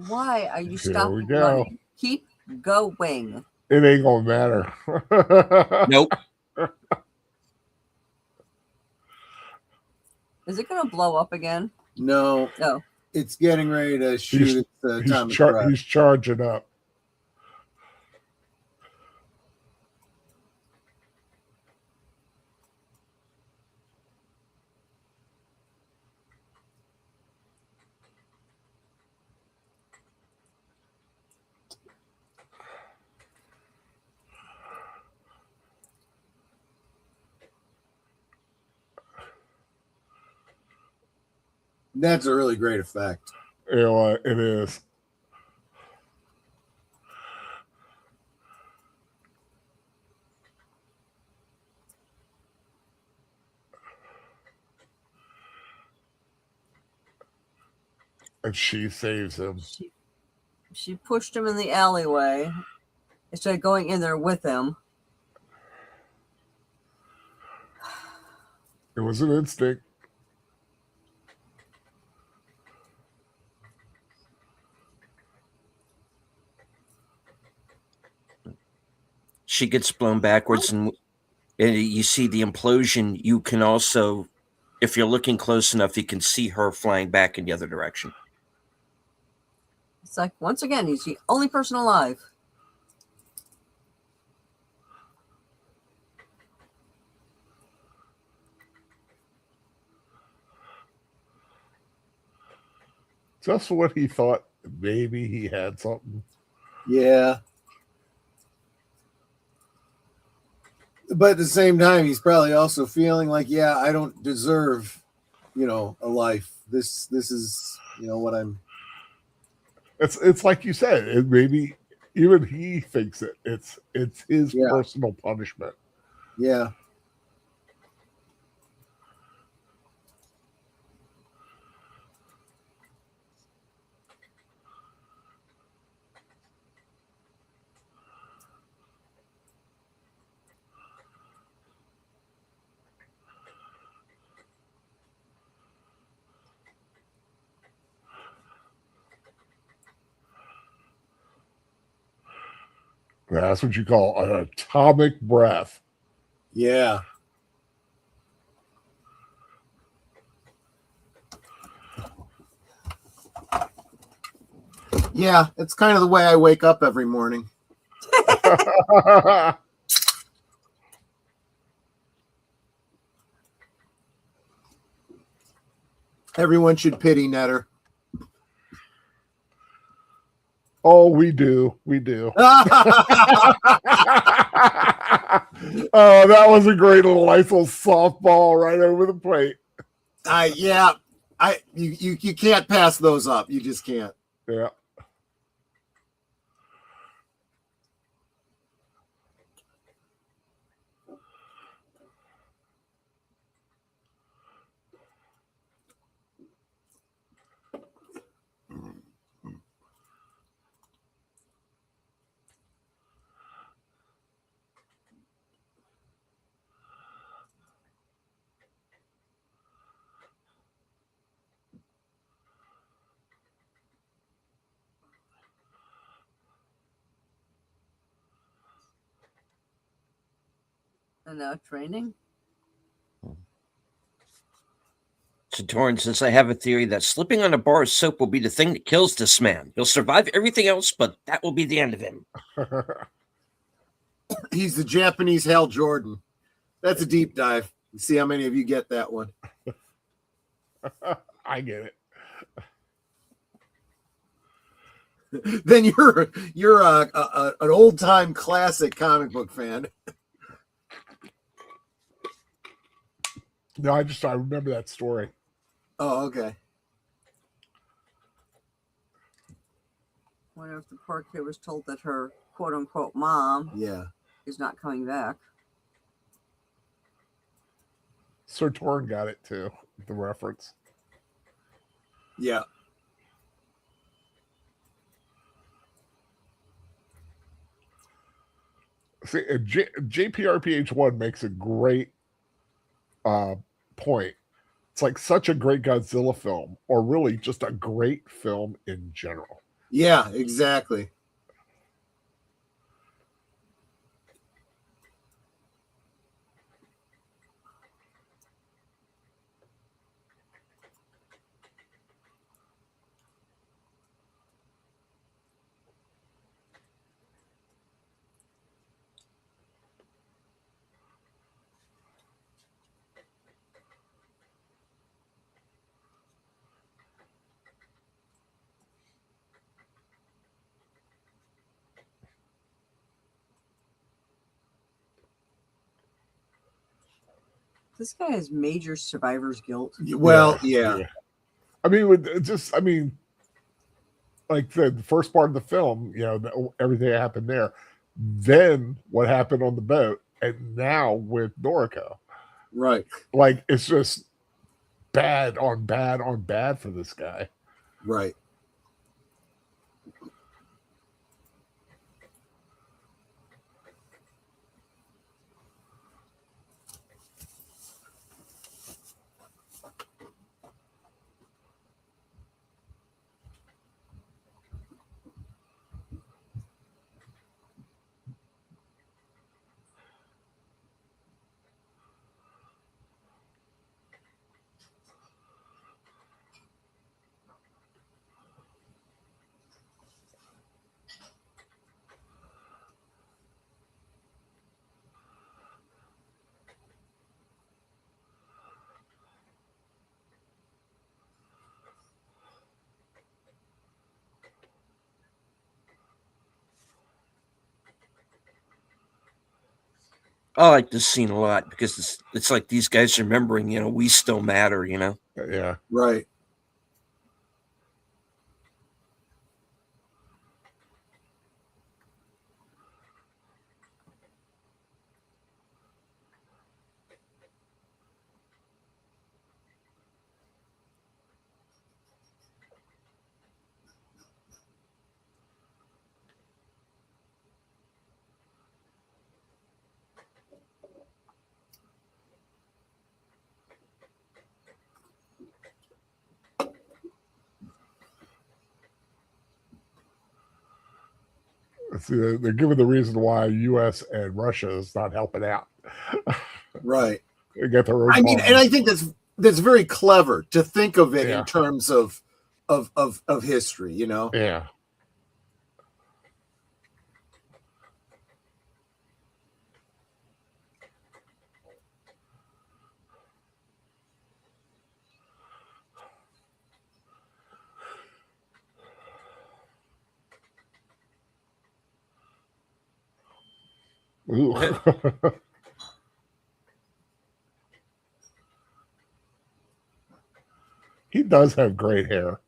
Why are you Here stopping we go. running? Keep going. It ain't gonna matter. Nope. Is it going to blow up again? No, No. it's getting ready to shoot its atomic breath. He's charging up. That's a really great effect. You know what? It is. And she saves him. She pushed him in the alleyway instead of going in there with him. It was an instinct. She gets blown backwards, and you see the implosion. You can also, if you're looking close enough, you can see her flying back in the other direction. It's like, once again, he's the only person alive. Just when he thought maybe he had something. Yeah. But at the same time, he's probably also feeling like, yeah, I don't deserve, a life. This is, what I'm. It's like you said. It maybe even he thinks it. It's his Yeah. personal punishment. Yeah. That's what you call an atomic breath. Yeah. Yeah, it's kind of the way I wake up every morning. Everyone should pity Netter. Oh, we do. We do. Oh, that was a great little nice little softball right over the plate. You can't pass those up. You just can't. Yeah. And now training. So Torrin says, I have a theory that slipping on a bar of soap will be the thing that kills this man. He'll survive everything else, but that will be the end of him. He's the Japanese Hal Jordan. That's a deep dive. See how many of you get that one. I get it. Then you're an old time classic comic book fan. No, I remember that story. Oh, okay. Wonder if the poor kid was told that her quote unquote mom Yeah. is not coming back. Sir Torrin got it too, the reference. Yeah. See, JPRPH1 makes a great point. It's like such a great Godzilla film, or really just a great film in general. Yeah, exactly. This guy has major survivor's guilt. Well, yeah. I mean, I mean, like the first part of the film, you know, everything that happened there. Then what happened on the boat, and now with Noriko, Right. like it's just bad on bad on bad for this guy. Right. I like this scene a lot because it's like these guys remembering, you know, we still matter, you know. Yeah. Right. See, they're giving the reason why U.S. and Russia is not helping out. Right. They get their own. I mean, and I think that's very clever to think of it Yeah. in terms of history, you know. Yeah. Ooh. He does have great hair.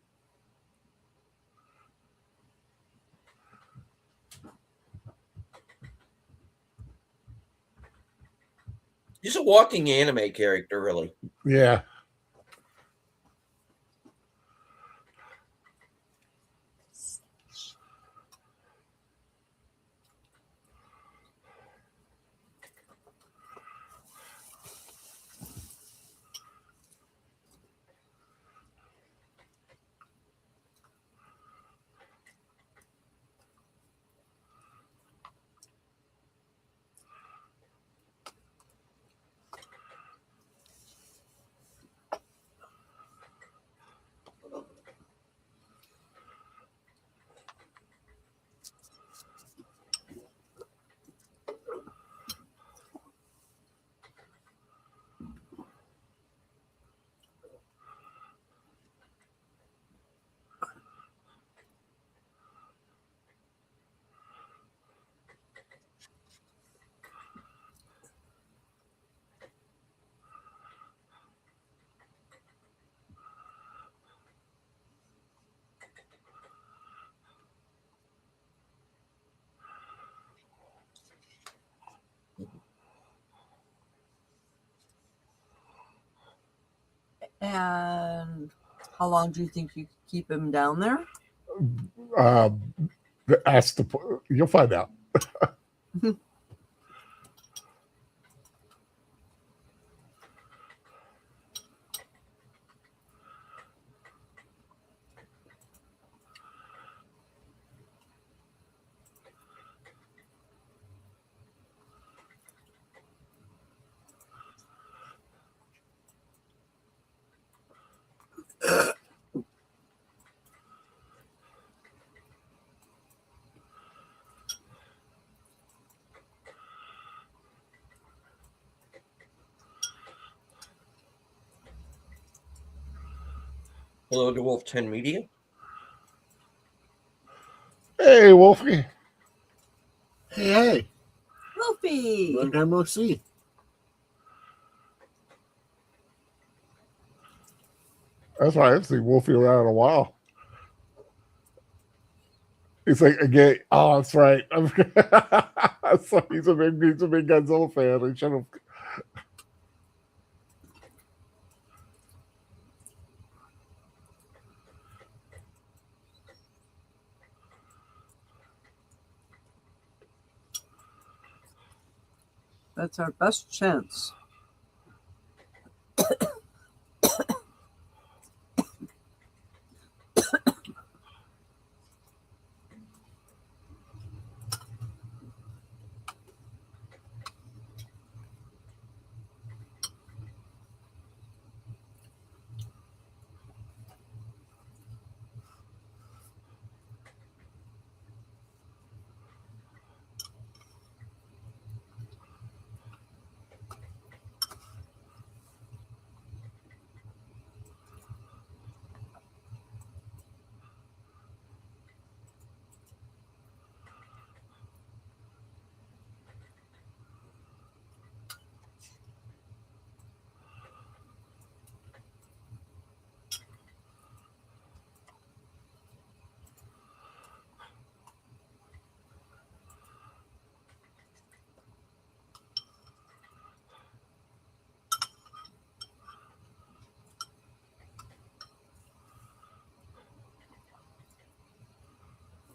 He's a walking anime character, really. Yeah. And how long do you think you could keep him down there? Ask you'll find out. Hello to Wolf 10 Media. Hey, Wolfie. Hey, Wolfie. long time no see. That's why I haven't seen Wolfie around in a while. He's like, again, oh, that's right. So he's a big Godzilla fan. He should have. That's our best chance.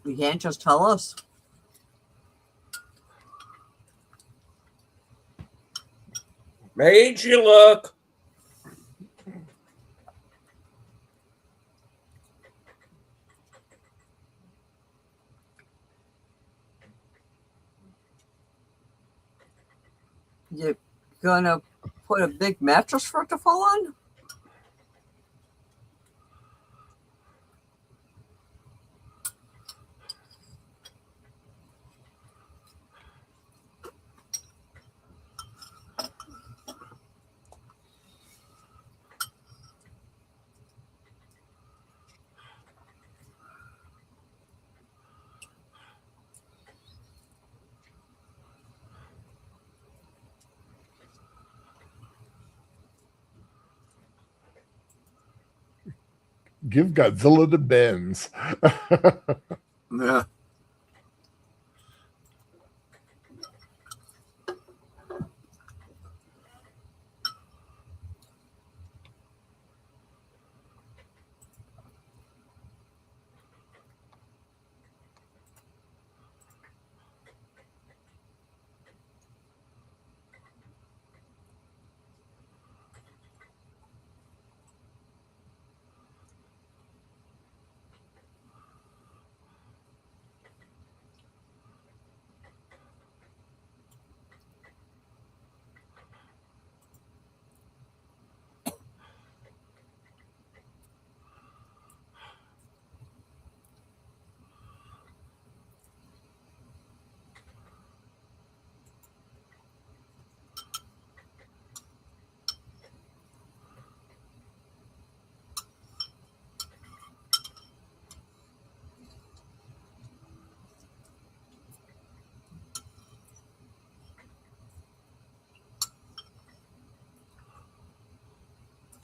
You can't just tell us. Made you look. You gonna put a big mattress for it to fall on? Give Godzilla the bends. Yeah.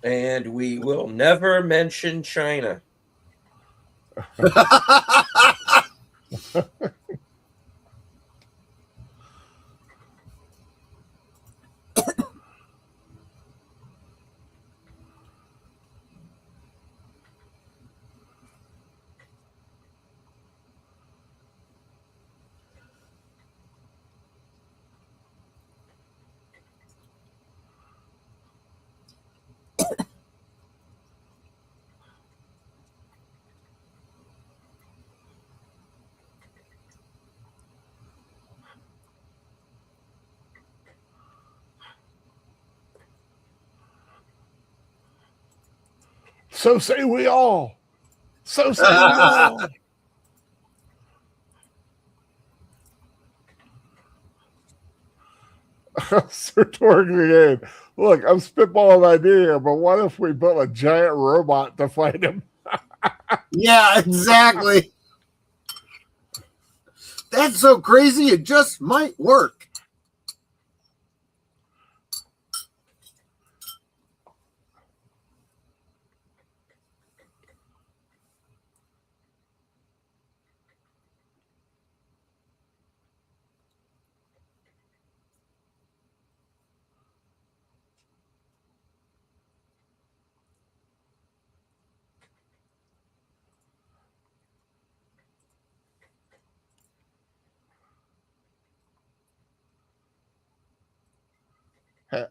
And we will never mention China. So say we all. So say we all. Sertoric the game. Look, I'm spitballing an idea here, but what if we built a giant robot to fight him? Yeah, exactly. That's so crazy. It just might work.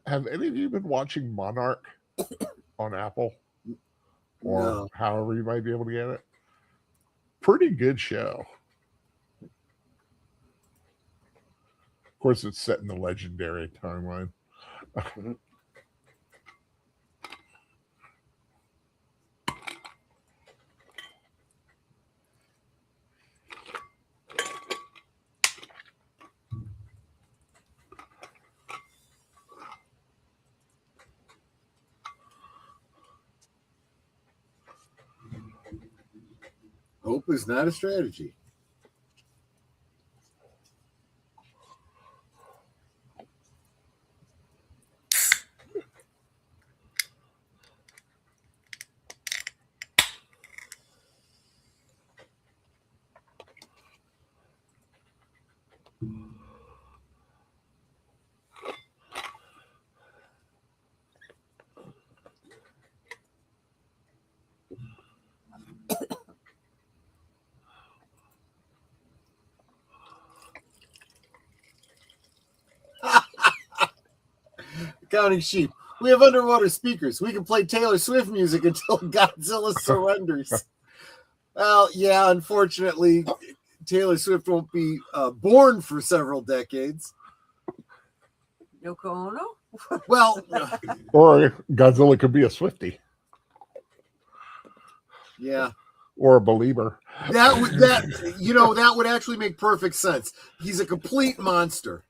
Have any of you been watching Monarch on Apple or No. however you might be able to get it? Pretty good show. Of course, it's set in the legendary timeline. Hope is not a strategy. Counting sheep. We have underwater speakers. We can play Taylor Swift music until Godzilla surrenders. Well, yeah, unfortunately, Taylor Swift won't be born for several decades. Yoko Ono? Well, Or Godzilla could be a Swiftie yeah. or a believer. That would actually make perfect sense. He's a complete monster.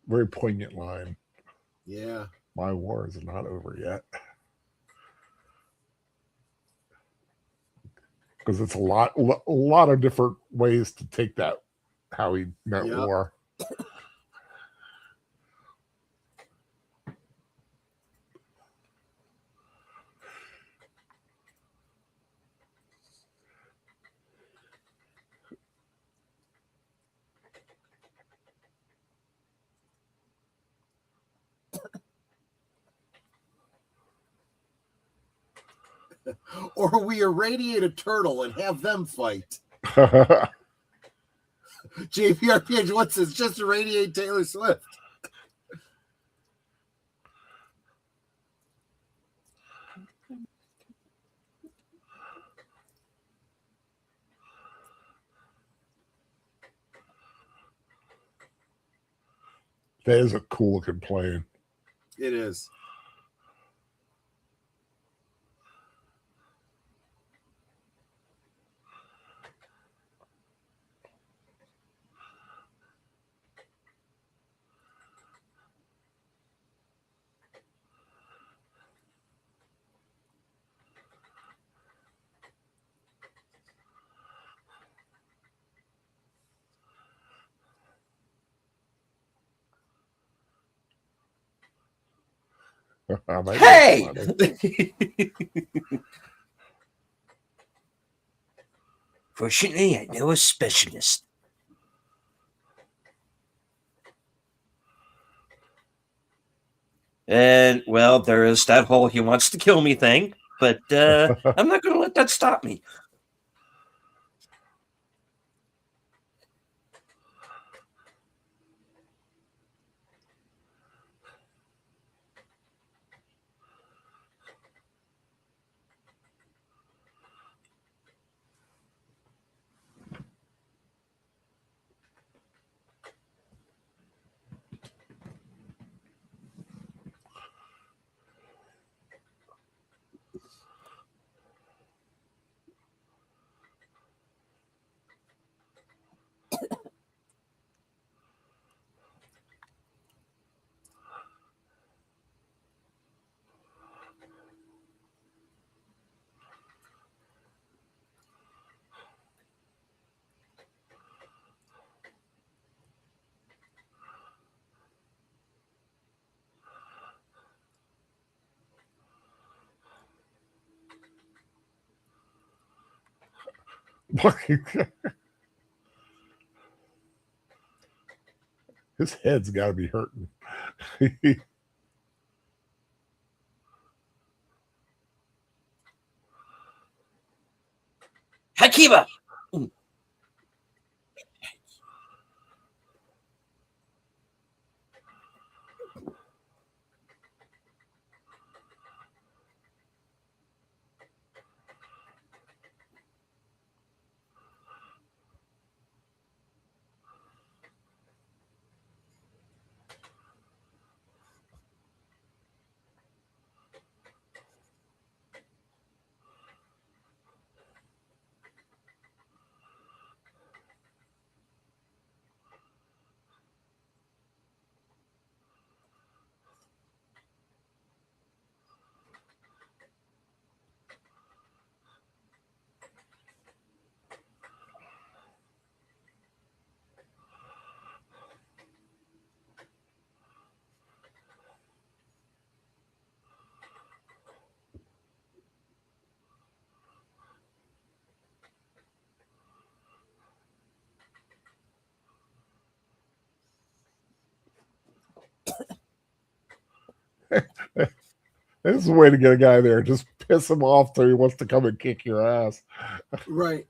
Very poignant line. Yeah. My war is not over yet. Because it's a lot of different ways to take that, how he meant war. Or we irradiate a turtle and have them fight. JPRPH, what's this? Just irradiate Taylor Swift. That is a cool looking plane. It is. Hey! Fortunately, I know a specialist. And, well, there is that whole he wants to kill me thing. but I'm not going to let that stop me. His head's got to be hurting. Hakiba! This is a way to get a guy there. Just piss him off till he wants to come and kick your ass. Right.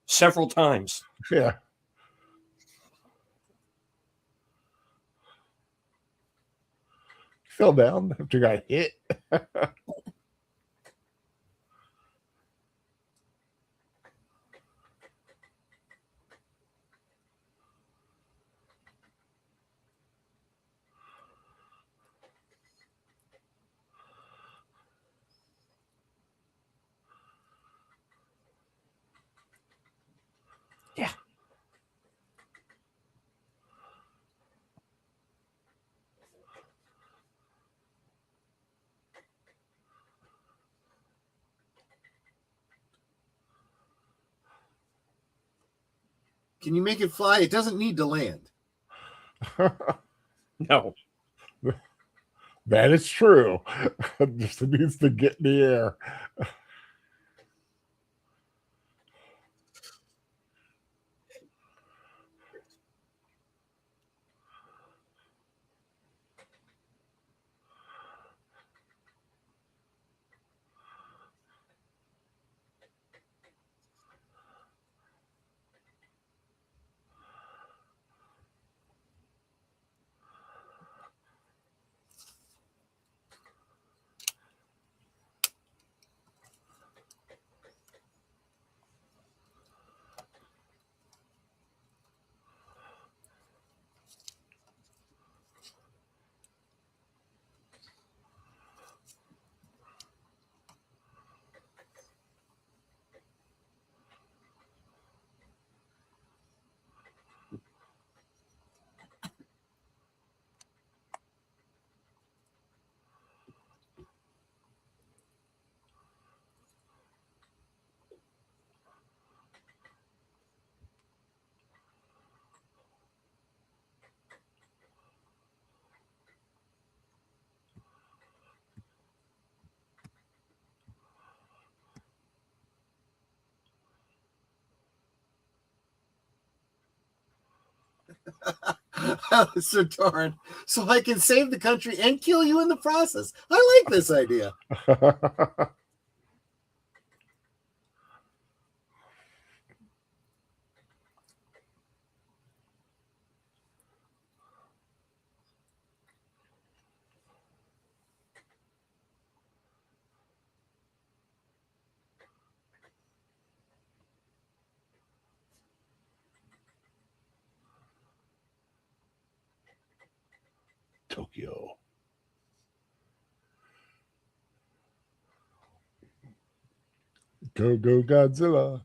Several times. Yeah. Fell down after you got hit. Yeah. Can you make it fly? It doesn't need to land. No. That is true. Just needs to get in the air. Sir Torrin, so I can save the country and kill you in the process. I like this idea. Tokyo. Go, go, Godzilla.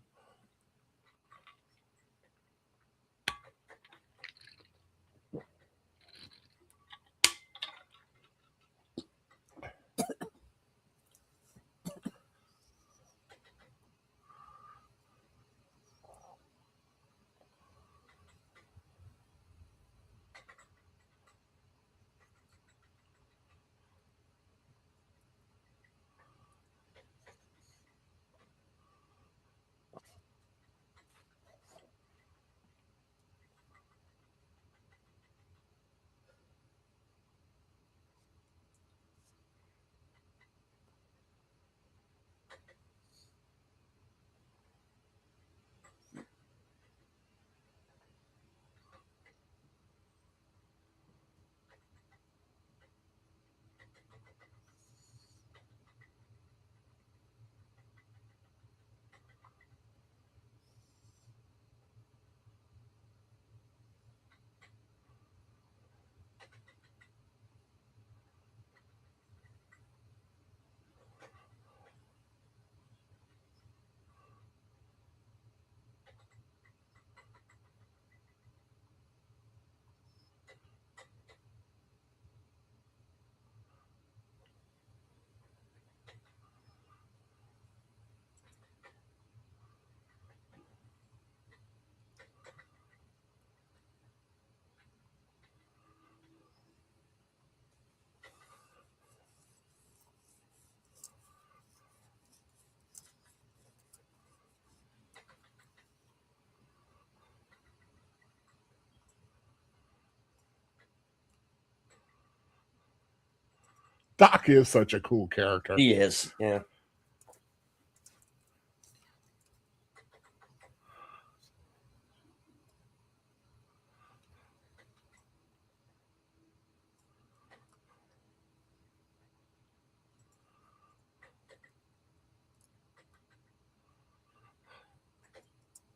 Doc is such a cool character. He is, yeah.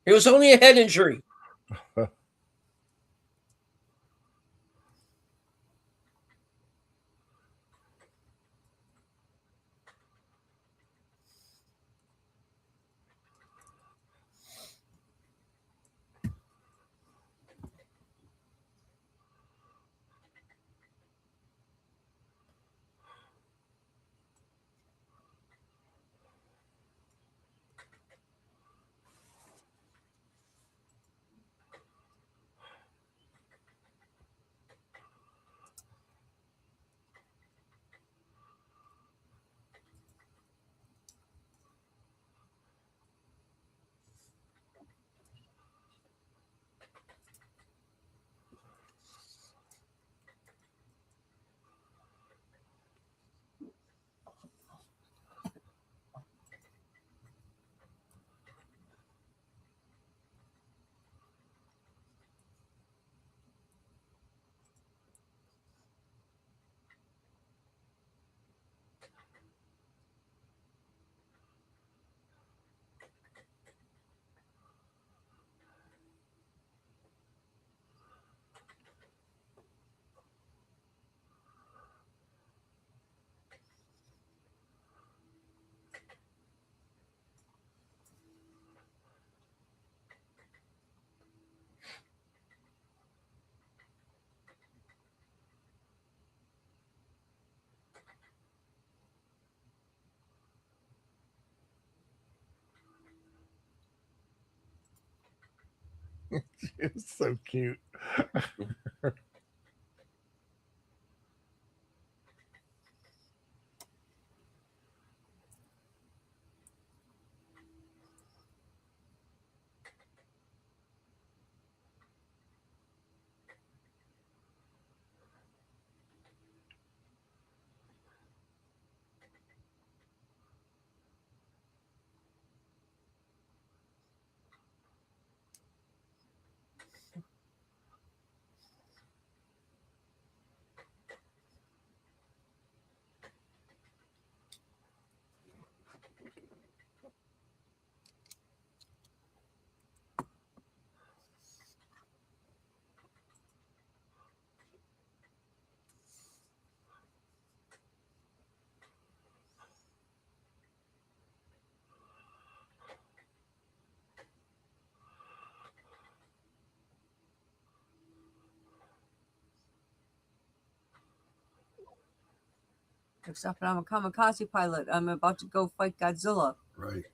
It was only a head injury. It's so cute. Except that I'm a kamikaze pilot. I'm about to go fight Godzilla. Right.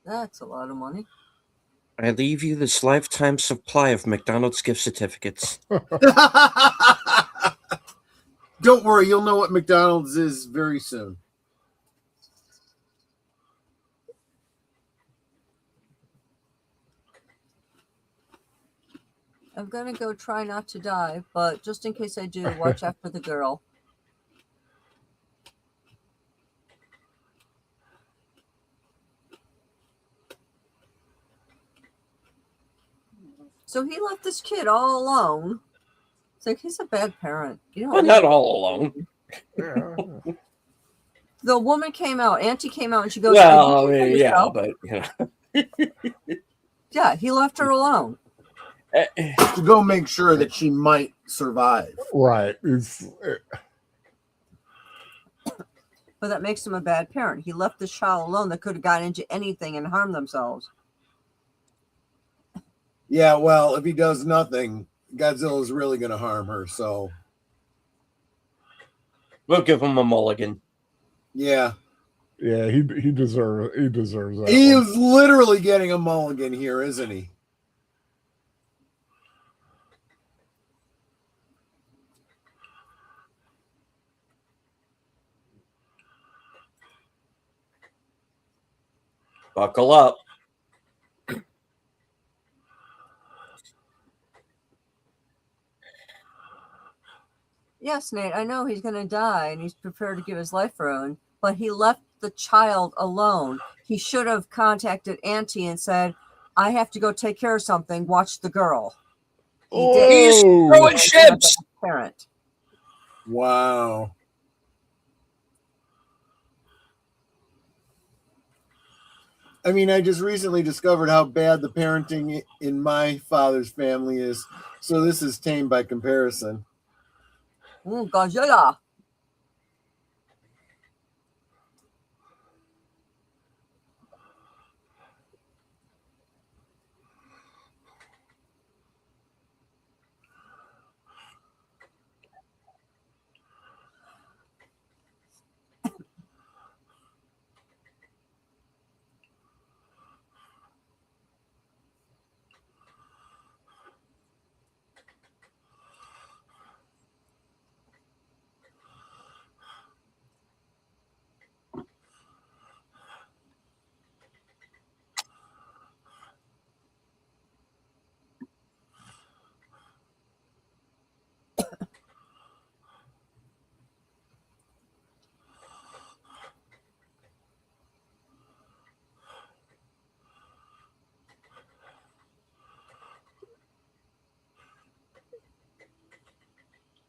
That's a lot of money. I leave you this lifetime supply of McDonald's gift certificates. Don't worry, you'll know what McDonald's is very soon. I'm gonna go try not to die, but just in case I do, watch after the girl. So he left this kid all alone. It's like he's a bad parent. You know, Well, not all alone. Yeah. The woman came out, Auntie came out, and she goes, Well, "Are you yeah, yourself?" but you know. Yeah, he left her alone. to go make sure that she might survive. Right. But that makes him a bad parent. He left the child alone that could have gotten into anything and harmed themselves. Yeah, well, if he does nothing, Godzilla's really going to harm her. So We'll give him a mulligan. yeah, he deserves that. he one. is literally getting a mulligan here, isn't he? Buckle up. Yes, Nate, I know he's going to die and he's prepared to give his life for Owen, but he left the child alone. He should have contacted Auntie and said, I have to go take care of something. Watch the girl. He did. He's throwing ships. Parent. Wow. I mean, I just recently discovered how bad the parenting in my father's family is. So this is tame by comparison. Godzilla.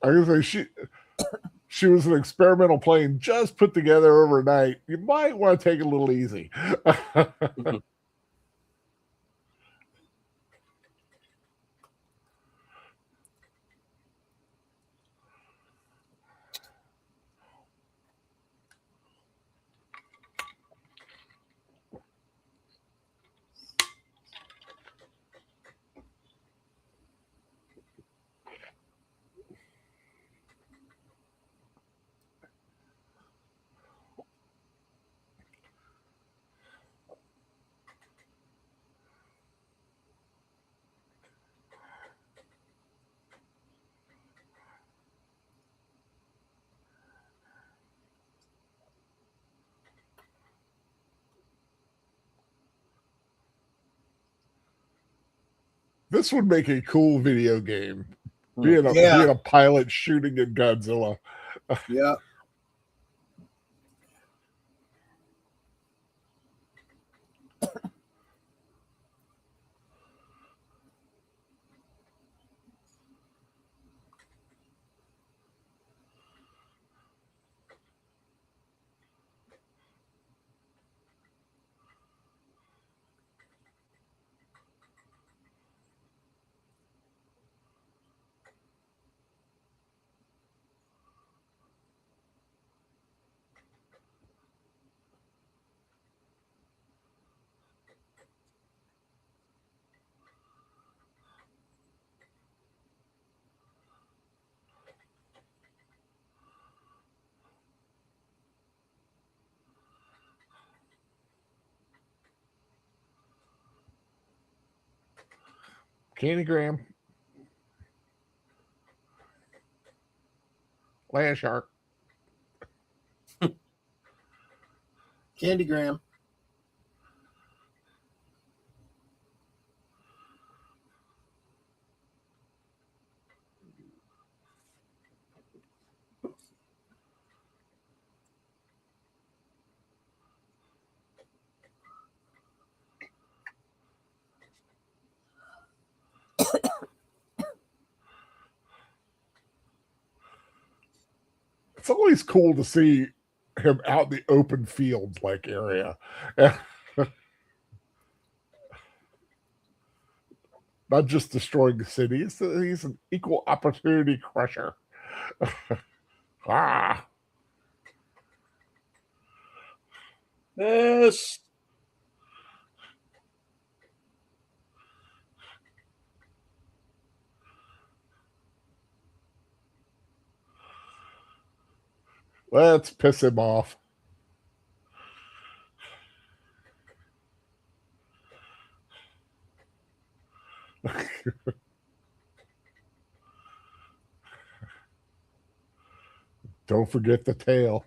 I was gonna say she was an experimental plane just put together overnight. You might want to take it a little easy. This would make a cool video game. Being a pilot shooting at Godzilla. Yeah. Candygram. Land shark. Candygram. It's always cool to see him out in the open fields like area. not just destroying cities. He's an equal opportunity crusher. Ah, Yes. let's piss him off. Don't forget the tail.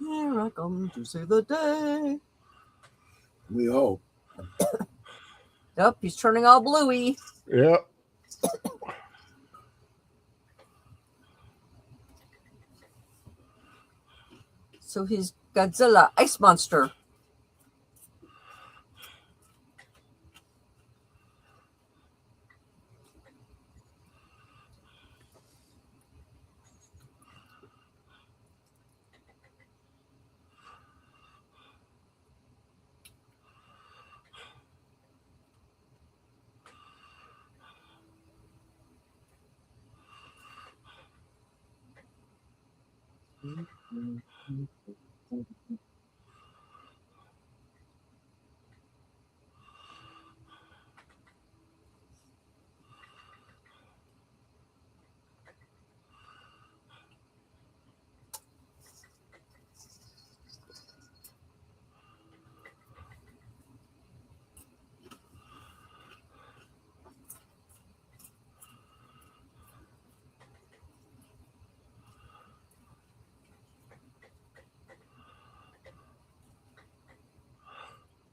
Here I come to save the day. We hope. Yep, he's turning all bluey. Yep. So he's Godzilla, ice monster.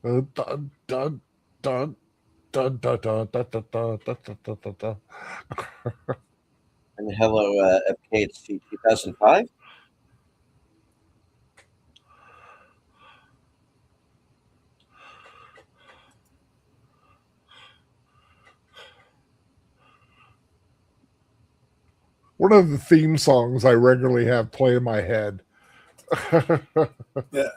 Dun, dun, dun, dun, dun, dun, dun, dun, dun, dun, dun, dun, dun, dun. And hello, FKHT 2005. One of the theme songs I regularly have play in my head. Yeah.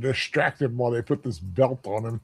Distract him while they put this belt on him.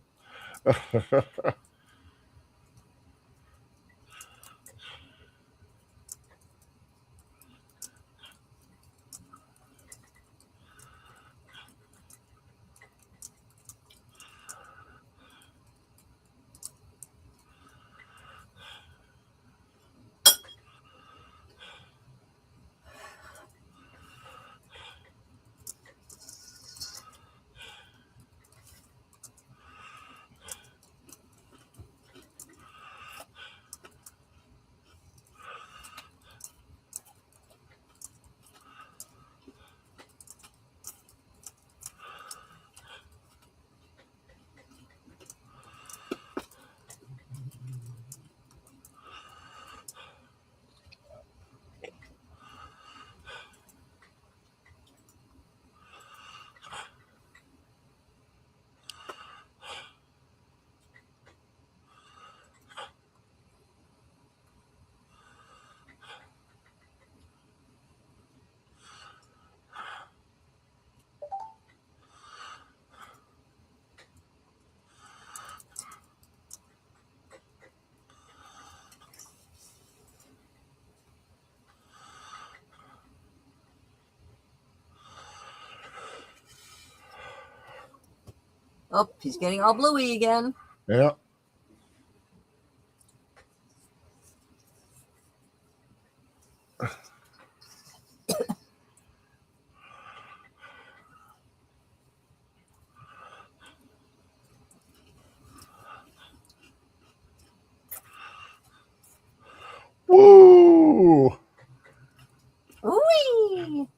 Oh, he's getting all bluey again. Yeah. Woo! Whee!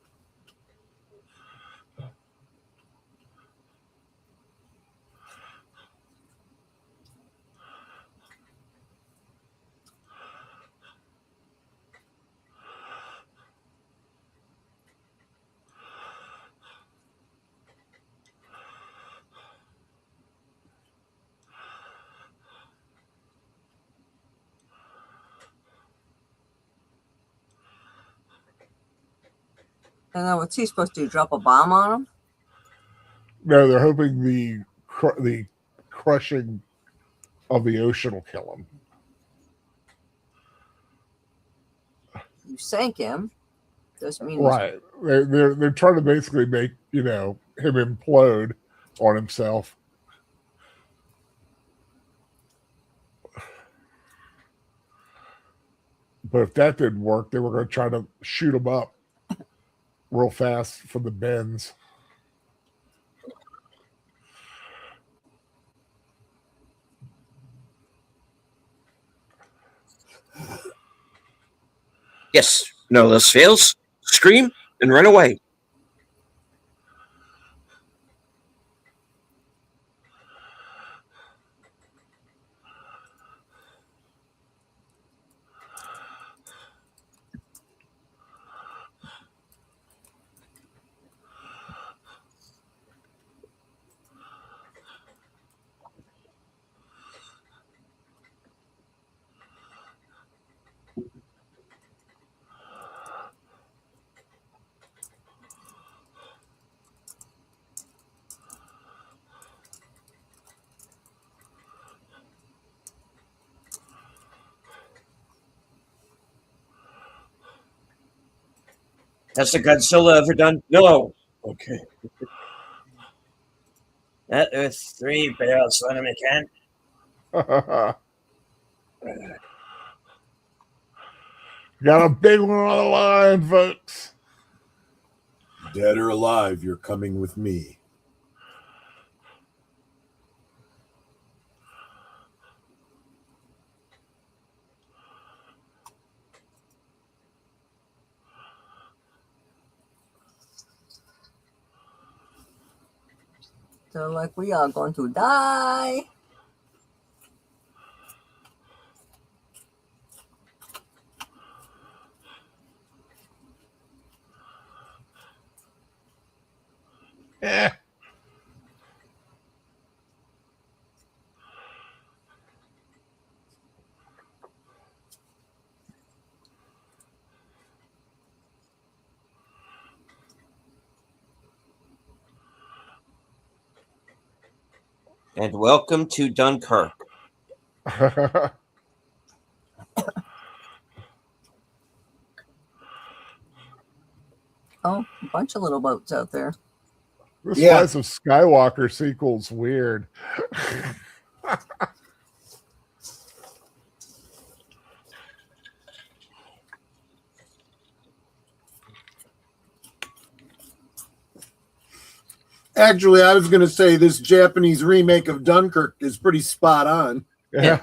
And then what's he supposed to do? Drop a bomb on him? No, they're hoping the crushing of the ocean will kill him. You sank him. Doesn't mean Right. They're trying to basically make, him implode on himself. But if that didn't work, they were going to try to shoot him up real fast from the bends. Yes. No less fails. Scream and run away. Has the Godzilla ever done? No. Okay. That is 3 barrels on him again. Got a big one on the line, folks. Dead or alive, you're coming with me. They're like, we are going to die. Eh. And welcome to Dunkirk. Oh, a bunch of little boats out there. This Rise of Skywalker sequel's weird. Actually, I was going to say this Japanese remake of Dunkirk is pretty spot on. Yeah.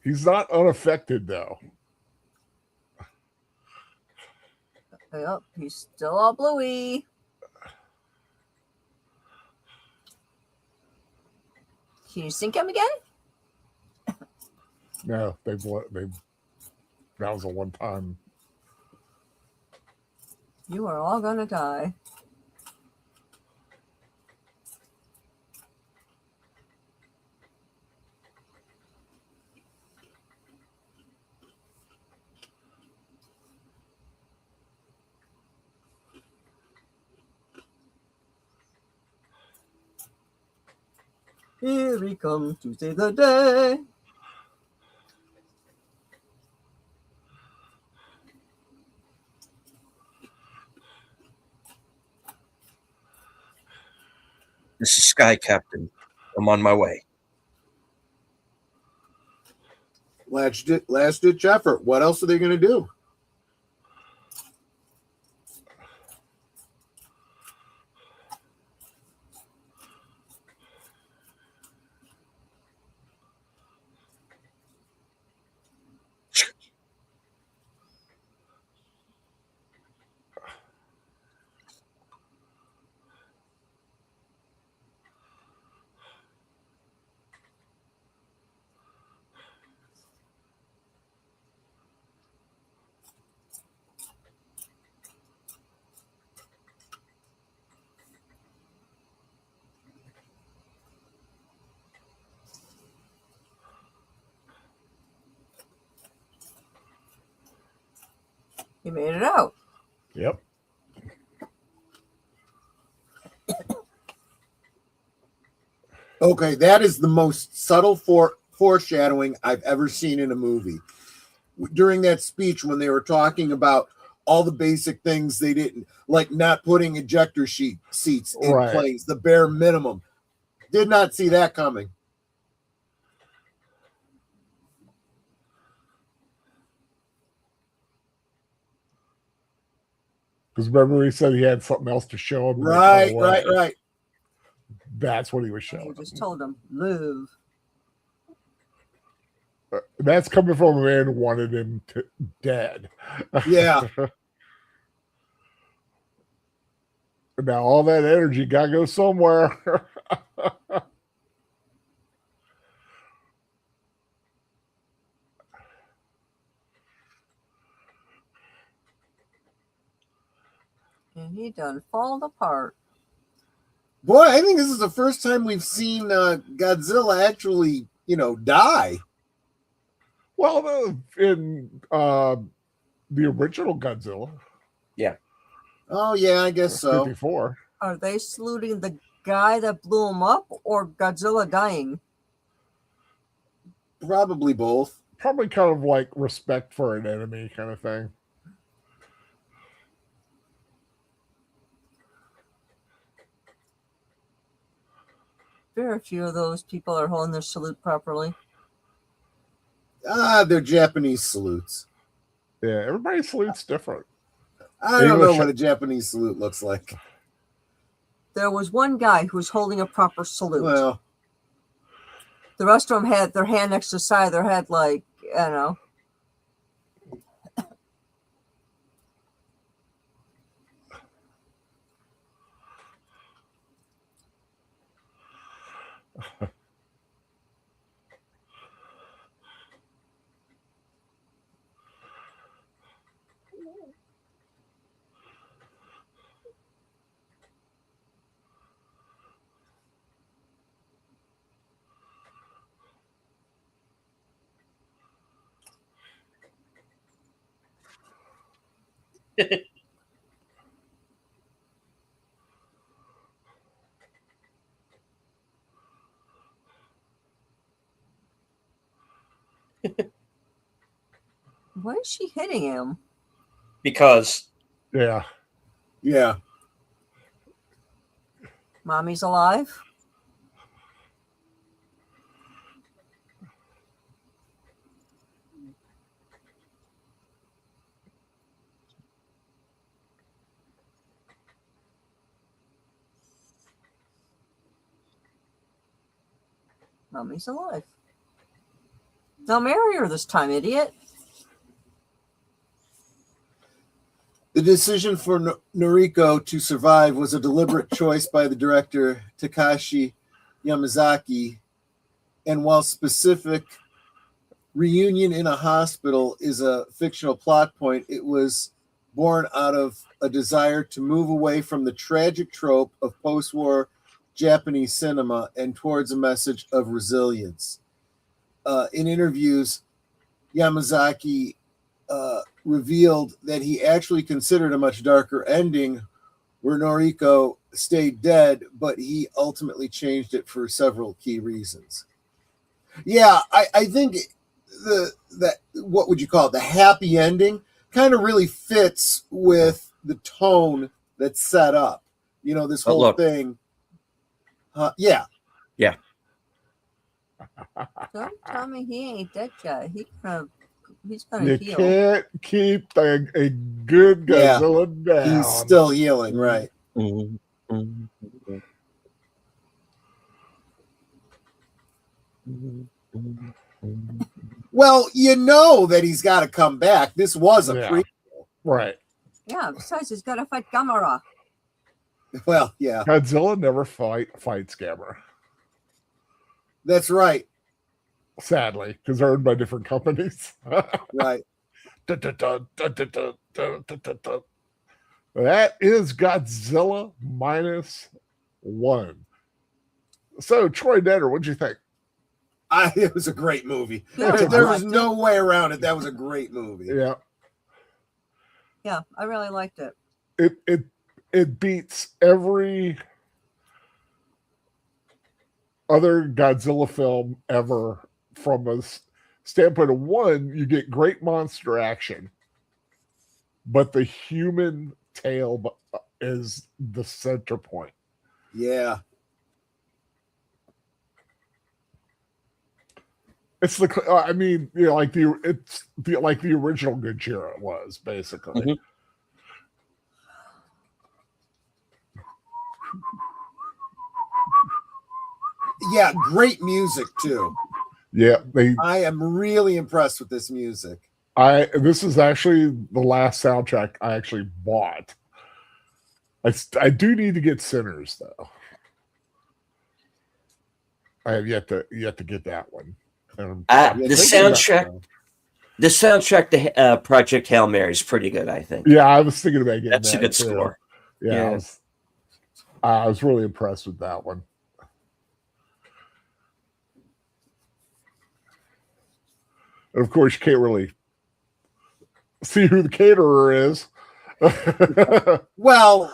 He's not unaffected though. Yep, he's still all bluey. Can you sink him again? No, that was a one time. You are all gonna die. Here he comes to save the day. This is Sky Captain. I'm on my way. Last ditch effort. What else are they going to do? He made it out. Yep. Okay, that is the most subtle foreshadowing I've ever seen in a movie. During that speech, when they were talking about all the basic things they didn't, like not putting ejector seats in Right. planes, the bare minimum. Did not see that coming. Because remember, he said he had something else to show him. Right. That's what he was He showing. just told him, live. That's coming from a man who wanted him dead. Yeah. Now all that energy got to go somewhere. And he done fallen apart. Boy, I think this is the first time we've seen Godzilla actually, die. Well, in the original Godzilla. Yeah. Oh, yeah, I guess so. 54. Are they saluting the guy that blew him up or Godzilla dying? Probably both. Probably kind of like respect for an enemy kind of thing. Very few of those people are holding their salute properly. They're Japanese salutes. Yeah, everybody salutes different. I don't know what a Japanese salute looks like. There was one guy who was holding a proper salute. Well, the rest of them had their hand next to the side of their head, like, I don't know. Why is she hitting him? Because Yeah. Mommy's alive? Mommy's alive. Don't marry her this time, idiot. The decision for Noriko to survive was a deliberate choice by the director Takashi Yamazaki, and while specific reunion in a hospital is a fictional plot point, it was born out of a desire to move away from the tragic trope of post-war Japanese cinema and towards a message of resilience. In interviews, Yamazaki revealed that he actually considered a much darker ending where Noriko stayed dead, but he ultimately changed it for several key reasons. Yeah, I think that what would you call it? The happy ending kind of really fits with the tone that's set up. You know, this whole thing. Yeah. Don't tell me he ain't that guy. He's gonna You heal. can't keep a good Godzilla down. He's still healing, right? Well, you know that he's got to come back. This was a prequel. Right. Yeah, besides he's gotta fight Gamera. Well, yeah. Godzilla never fights Gamera. That's right. Sadly, because they're owned by different companies. Right. That is Godzilla minus one. So, Troy Netter, what'd you think? It was a great movie. Yeah, There was no way around it. That was a great movie. Yeah. Yeah, I really liked it. It beats every other Godzilla film ever from a standpoint of one, you get great monster action, but the human tail is the center point. Yeah. It's I mean, you know, like the original Gojira was basically. Mm-hmm. Yeah, great music too. Yeah, I am really impressed with this music. This is actually the last soundtrack I actually bought. I do need to get Sinners though. I have yet to get that one. The soundtrack to Project Hail Mary is pretty good, I think. Yeah, I was thinking about getting that's that a good too. score. Yeah, I was really impressed with that one. And of course, you can't really see who the caterer is. Well,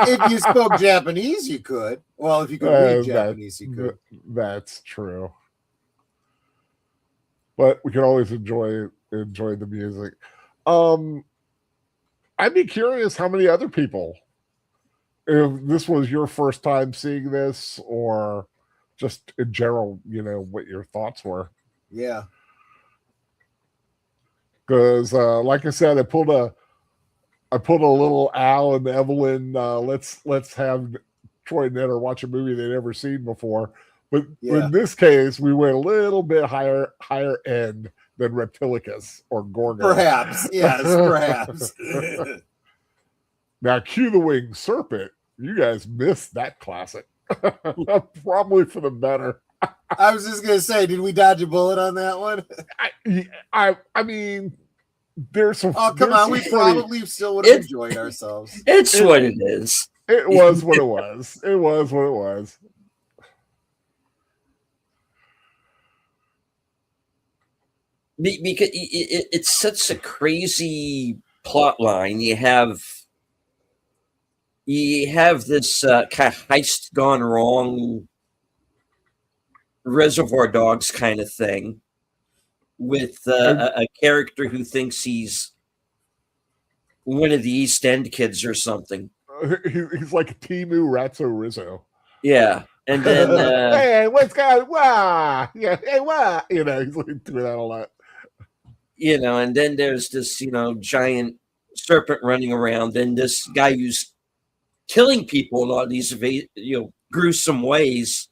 if you spoke Japanese, you could. Well, if you could read Japanese, you could. That's true. But we can always enjoy the music. I'd be curious how many other people, if this was your first time seeing this, or just in general, you know, what your thoughts were. Yeah. Because, like I said, I pulled a little Al and Evelyn. Let's have Troy and Netter watch a movie they'd never seen before. But in this case, we went a little bit higher end than Reptilicus or Gorgo. Perhaps, yes, perhaps. Now, cue the winged serpent. You guys missed that classic. Probably for the better. I was just gonna say, did we dodge a bullet on that one? I mean, there's some. Oh, come on, we probably still would have enjoyed ourselves. It's what it is. It was what it was. It was what it was. Because it's such a crazy plot line. You have this kind of heist gone wrong, Reservoir Dogs kind of thing, with a character who thinks he's one of the East End kids or something. He's like a Timu Ratso Rizzo. Yeah. And then hey, what's going on? Yeah, hey, what? You know, he's like doing that a lot. You know, and then there's this, you know, giant serpent running around, and this guy who's killing people in all these, you know, gruesome ways.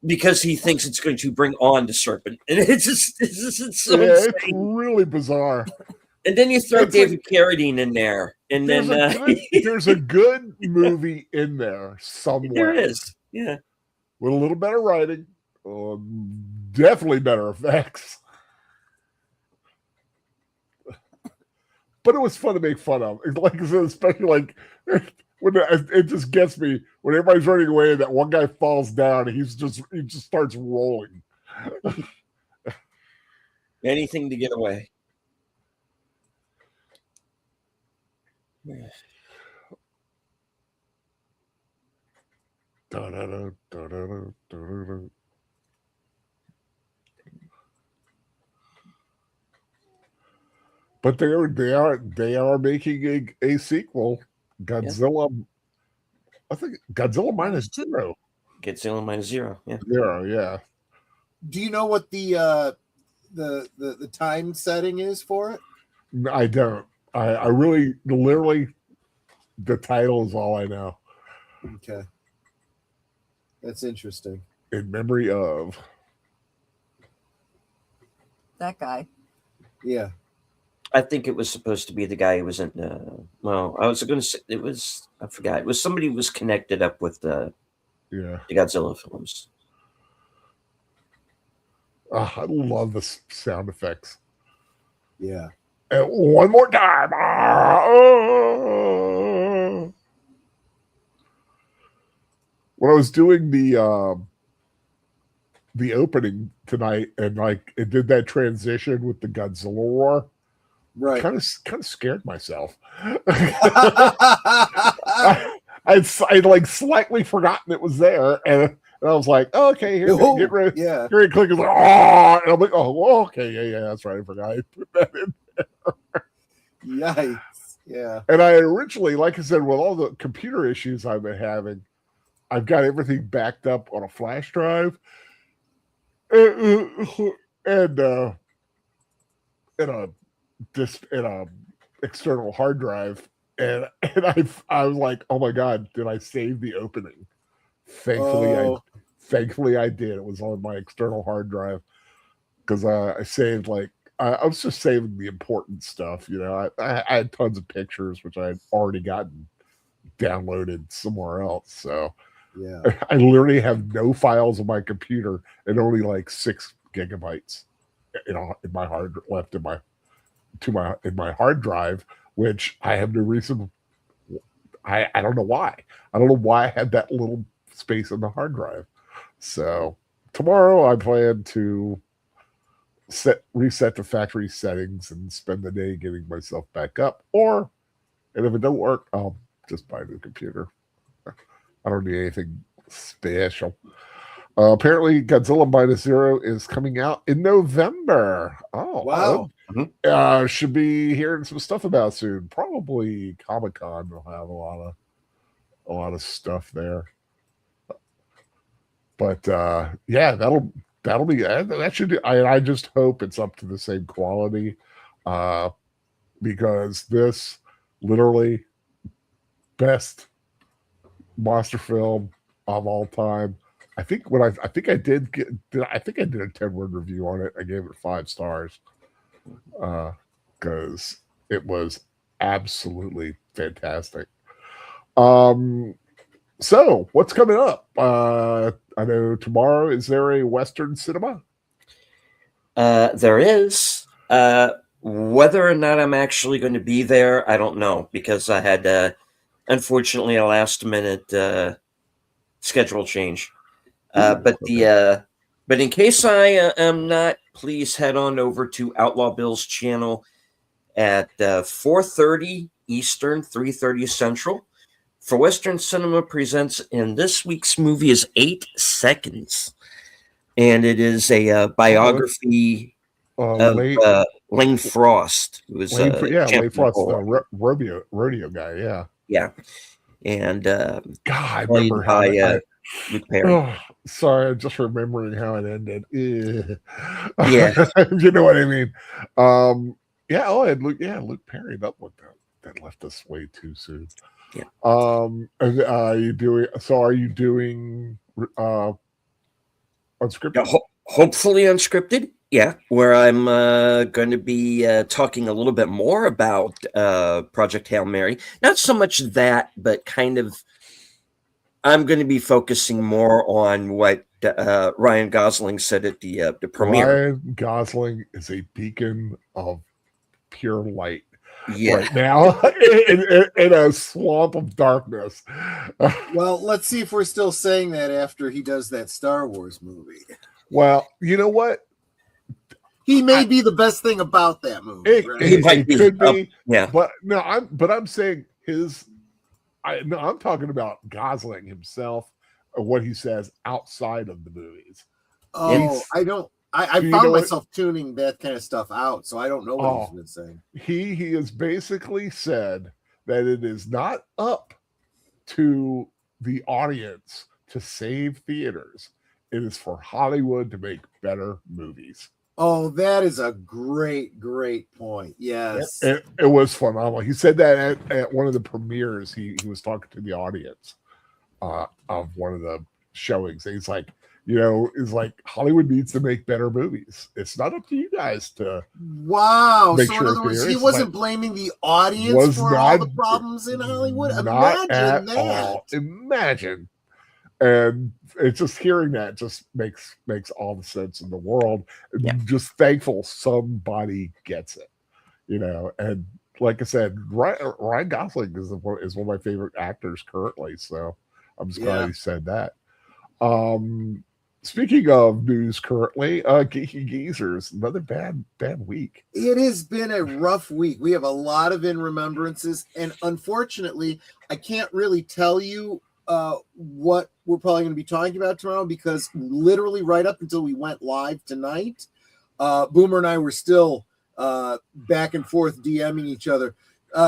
because he thinks it's going to bring on the serpent, and it's so Yeah, insane. it's really bizarre. And then you throw It's David Carradine in there, and There's then there's a good movie in there somewhere. there is, yeah. With a little better writing, definitely better effects. But it was fun to make fun of. Like I said, especially like when it just gets me when everybody's running away and that one guy falls down and he just starts rolling. Anything to get away. But they are making a sequel, Godzilla. Yeah. I think Godzilla minus zero. Godzilla minus zero. Yeah. Zero. Yeah. Do you know what the time setting is for it? I don't. I really literally the title is all I know. Okay. That's interesting. In memory of that guy. Yeah. I think it was supposed to be the guy who was in. Well, I was going to say it was. I forgot. It was somebody who was connected up with the Godzilla films. Oh, I love the sound effects. Yeah. And one more time. When I was doing the opening tonight, and like it did that transition with the Godzilla roar. Right. Kind of scared myself. I'd like slightly forgotten it was there, and I was like, oh, "Okay, here, get ready." Yeah. Here it click is like, "Oh," and I'm like, "Oh, well, okay, yeah, that's right. I forgot I put that in there." Yikes! Yeah. And I originally, like I said, with all the computer issues I've been having, I've got everything backed up on a flash drive, and in a external hard drive, and I was like, oh my god, did I save the opening? Thankfully I did. It was on my external hard drive because I saved I was just saving the important stuff. I had tons of pictures which I had already gotten downloaded somewhere else. So yeah, I literally have no files on my computer and only like 6 gigabytes, in my hard left in my hard drive, which I have no reason. I don't know why. I don't know why I had that little space in the hard drive. So tomorrow I plan to reset the factory settings and spend the day getting myself back up. And if it don't work, I'll just buy a new computer. I don't need anything special. Apparently, Godzilla minus zero is coming out in November. Oh, wow! Should be hearing some stuff about soon. Probably Comic-Con will have a lot of stuff there. But yeah, that'll be that should. I just hope it's up to the same quality, because this literally best monster film of all time. I think I did a 10-word review on it. I gave it 5 stars because it was absolutely fantastic. So what's coming up? I know tomorrow, is there a Western cinema? There is. Whether or not I'm actually going to be there, I don't know, because I had unfortunately a last minute schedule change. But in case I am not, please head on over to Outlaw Bill's channel at 4:30 Eastern, 3:30 Central for Western Cinema Presents. And this week's movie is 8 Seconds, and it is a biography of Lane Frost, who was Lane Frost, the rodeo guy. Yeah. And God, I remember how Luke Perry. Oh, sorry, I'm just remembering how it ended. Yeah, you know what I mean. And Luke Perry. That left us way too soon. Yeah. Are you doing Unscripted. Hopefully unscripted. Yeah, where I'm going to be talking a little bit more about Project Hail Mary. Not so much that, but kind of I'm going to be focusing more on what Ryan Gosling said at the premiere. Ryan Gosling is a beacon of pure light Yeah. right now in a swamp of darkness. Well, let's see if we're still saying that after he does that Star Wars movie. Well, you know what? He may be the best thing about that movie. It could be. Yeah. But no, I'm saying I'm talking about Gosling himself, or what he says outside of the movies. Oh, I found myself tuning that kind of stuff out, so I don't know what he's been saying. He has basically said that it is not up to the audience to save theaters. It is for Hollywood to make better movies. Oh, that is a great point. Yes. It was phenomenal. He said that at one of the premieres. He was talking to the audience of one of the showings. He's like, Hollywood needs to make better movies. It's not up to you guys to. Wow. So in other words, he wasn't blaming the audience for all the problems in Hollywood. Imagine that. All. Imagine. And it's just hearing that just makes all the sense in the world. Yeah. Just thankful somebody gets it, And like I said, Ryan Gosling is one of my favorite actors currently. So I'm just glad he said that. Speaking of news currently, Geeky Geezers, another bad week. It has been a rough week. We have a lot of in remembrances, and unfortunately, I can't really tell you what we're probably going to be talking about tomorrow, because literally right up until we went live tonight, Boomer and I were still back and forth DMing each other.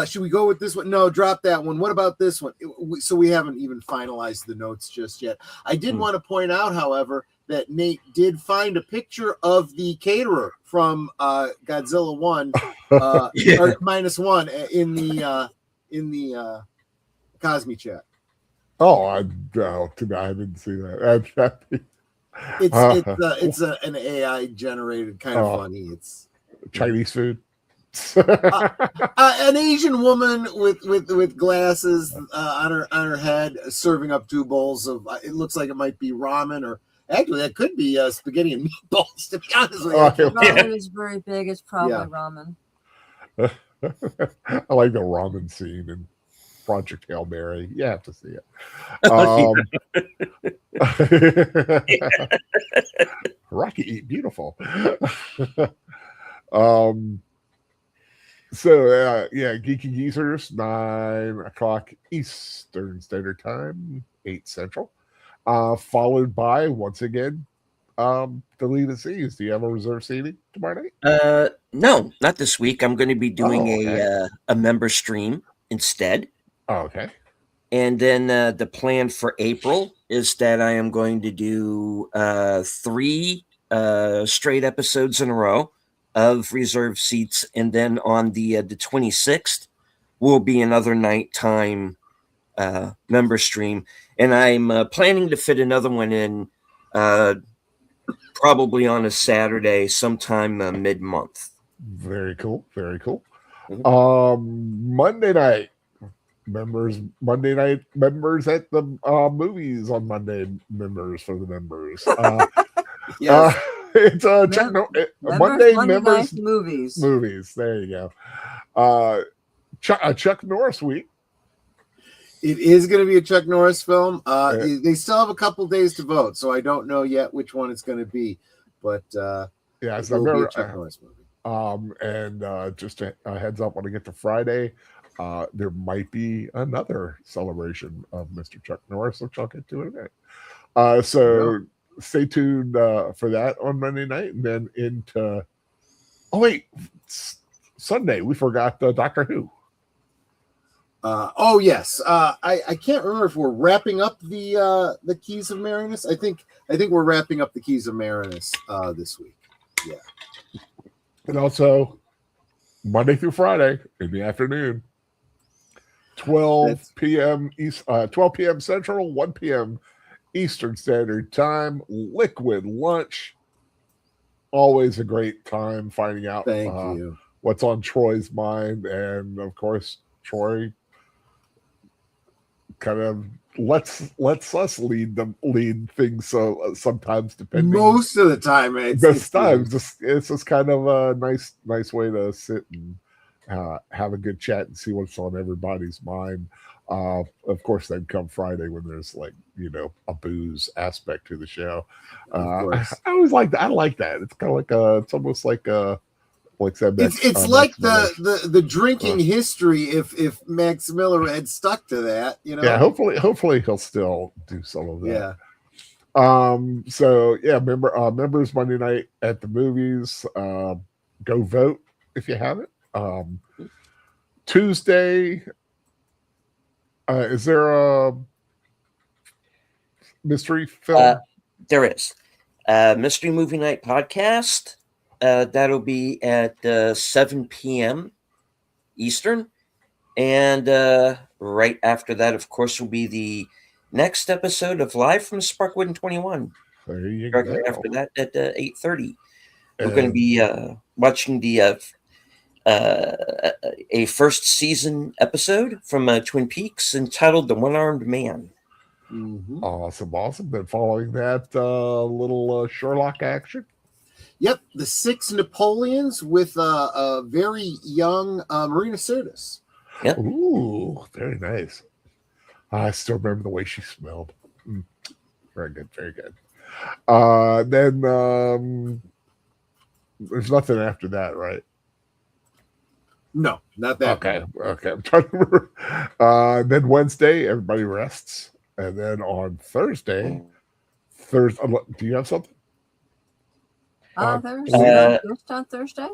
Should we go with this one? No, drop that one. What about this one? So we haven't even finalized the notes just yet. I did want to point out, however, that Nate did find a picture of the caterer from Godzilla 1 or -1 in the Cosme chat. Oh, I didn't see that. It's an AI generated kind of funny. It's Chinese food. An Asian woman with glasses on her head, serving up 2 bowls of. It looks like it might be ramen, or actually that could be spaghetti and meatballs. To be honest with you, ramen is very big. It's probably ramen. I like the ramen scene in Project Hail Mary. You have to see it. Rocky eat beautiful. So Geeky Geezers, 9:00 Eastern Standard Time, 8 Central. Followed by, once again, Deleted Scenes. Do you have a reserve seating tomorrow night? No, not this week. I'm going to be doing a member stream instead. Oh, okay. And then the plan for April is that I am going to do 3 straight episodes in a row of reserved seats, and then on the 26th will be another nighttime member stream, and I'm planning to fit another one in probably on a Saturday, sometime mid-month. Very cool. Mm-hmm. Monday night members at the movies on Monday. Members for the members. Yes. It's Monday members movies. There you go. Chuck Norris week. It is going to be a Chuck Norris film. They still have a couple days to vote, so I don't know yet which one it's going to be. But it's a Chuck Norris movie. And just a heads up, when I get to Friday, there might be another celebration of Mr. Chuck Norris, which I'll get to in a minute. So stay tuned for that on Monday night, and then into Sunday we forgot Doctor Who. Yes. I can't remember if we're wrapping up the Keys of Marinus. I think we're wrapping up the Keys of Marinus this week. Yeah. And also Monday through Friday in the afternoon, 12 p.m. Central, 1 p.m. Eastern Standard Time. Liquid Lunch. Always a great time finding out Thank you. what's on Troy's mind. And of course, Troy kind of lets us lead things. So sometimes, depending, Most of the time, it's just kind of a nice way to sit and have a good chat and see what's on everybody's mind. Of course, then come Friday when there's like, a booze aspect to the show. I always like that. I like that. It's kind of like it's almost like it's like the drinking history. If Max Miller had stuck to that, Yeah, hopefully he'll still do some of that. Yeah. So yeah, members Monday night at the movies. Go vote if you haven't. Tuesday. Is there a mystery film? There is. Mystery Movie Night podcast. That'll be at 7 p.m. Eastern. And right after that, of course, will be the next episode of Live from Sparkwood and 21. There you Right go. after that at 8:30. We're going to be watching the a first season episode from Twin Peaks entitled The One-Armed Man. Mm-hmm. Awesome. Then following that, little Sherlock action. Yep, the 6 Napoleons with a very young Marina Sirtis. Yep. Ooh, very nice. I still remember the way she smelled. Very good. Then there's nothing after that, right? No, not that. Okay. I'm trying to remember. Then Wednesday, everybody rests, and then on Thursday, do you have something? Thursday. Just on Thursday.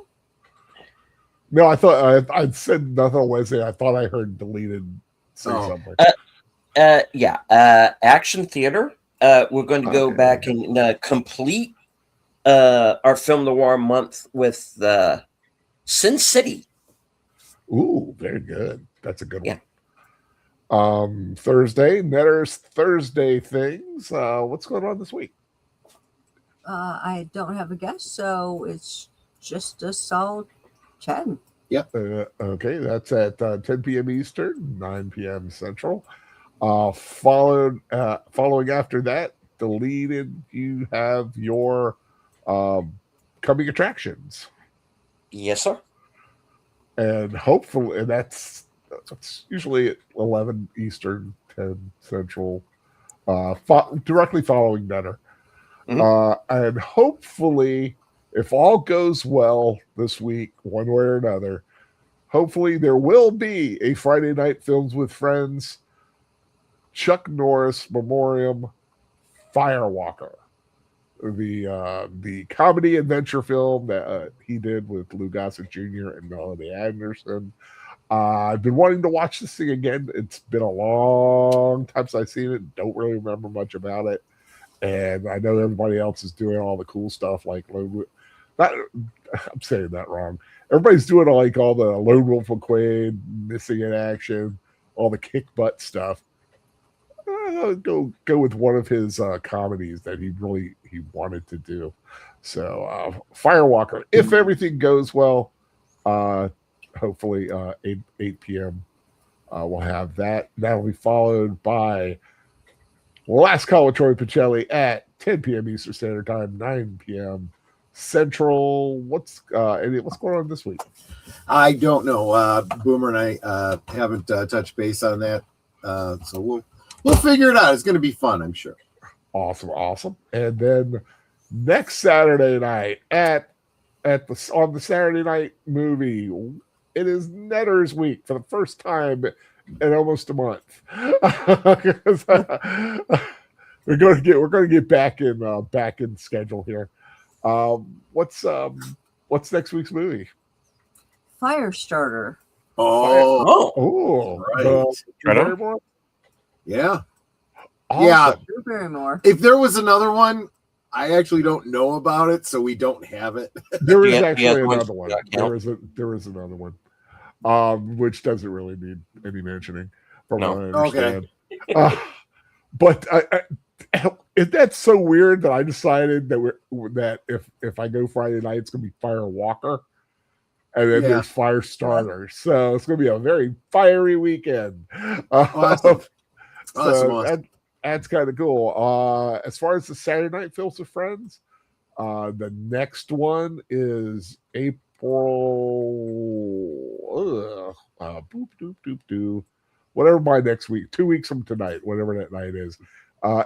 No, I thought I'd said nothing on Wednesday. I thought I heard deleted say something. Action theater. We're going to go back and complete our film noir month with Sin City. Ooh, very good. That's a good one. Thursday, Netter's Thursday things. What's going on this week? I don't have a guest, so it's just us all chatting. Yep. Okay, that's at 10 p.m. Eastern, 9 p.m. Central. Following after that, deleted, you have your coming attractions. Yes, sir. And hopefully, that's usually at 11 Eastern, 10 Central, directly following Netter. And hopefully, if all goes well this week, one way or another, hopefully there will be a Friday Night Films with Friends Chuck Norris Memoriam Firewalker, the comedy adventure film that he did with Lou Gossett Jr. and Melody Anderson. I've been wanting to watch this thing again. It's been a long time since I've seen it. Don't really remember much about it. And I know everybody else is doing all the cool stuff like I'm saying that wrong. Everybody's doing all the Lone Wolf McQuade, Missing in Action, all the kick butt stuff. Go with one of his comedies that he wanted to do. So Firewalker, if everything goes well, hopefully 8 p.m. We'll have that. That'll be followed by Last Call with Troy Pacelli at 10 p.m. Eastern Standard Time, 9 p.m. Central. What's going on this week? I don't know. Boomer and I haven't touched base on that, so we'll figure it out. It's going to be fun, I'm sure. Awesome. And then next Saturday night on the Saturday night movie, it is Netter's week for the first time in almost a month. We're going to get back in schedule here. What's next week's movie? Firestarter. Oh, right. Yeah. Awesome. Yeah. Drew Barrymore. If there was another one, I actually don't know about it, so we don't have it. There is actually another one. There is another one, which doesn't really need any mentioning, from what I understand. But That's so weird that I decided that if I go Friday night, it's going to be Fire Walker, and then there's Fire Starter. So it's going to be a very fiery weekend. Awesome. That's kind of cool. As far as the Saturday night films with friends, the next one is April. Whatever by next week, 2 weeks from tonight, whatever that night is.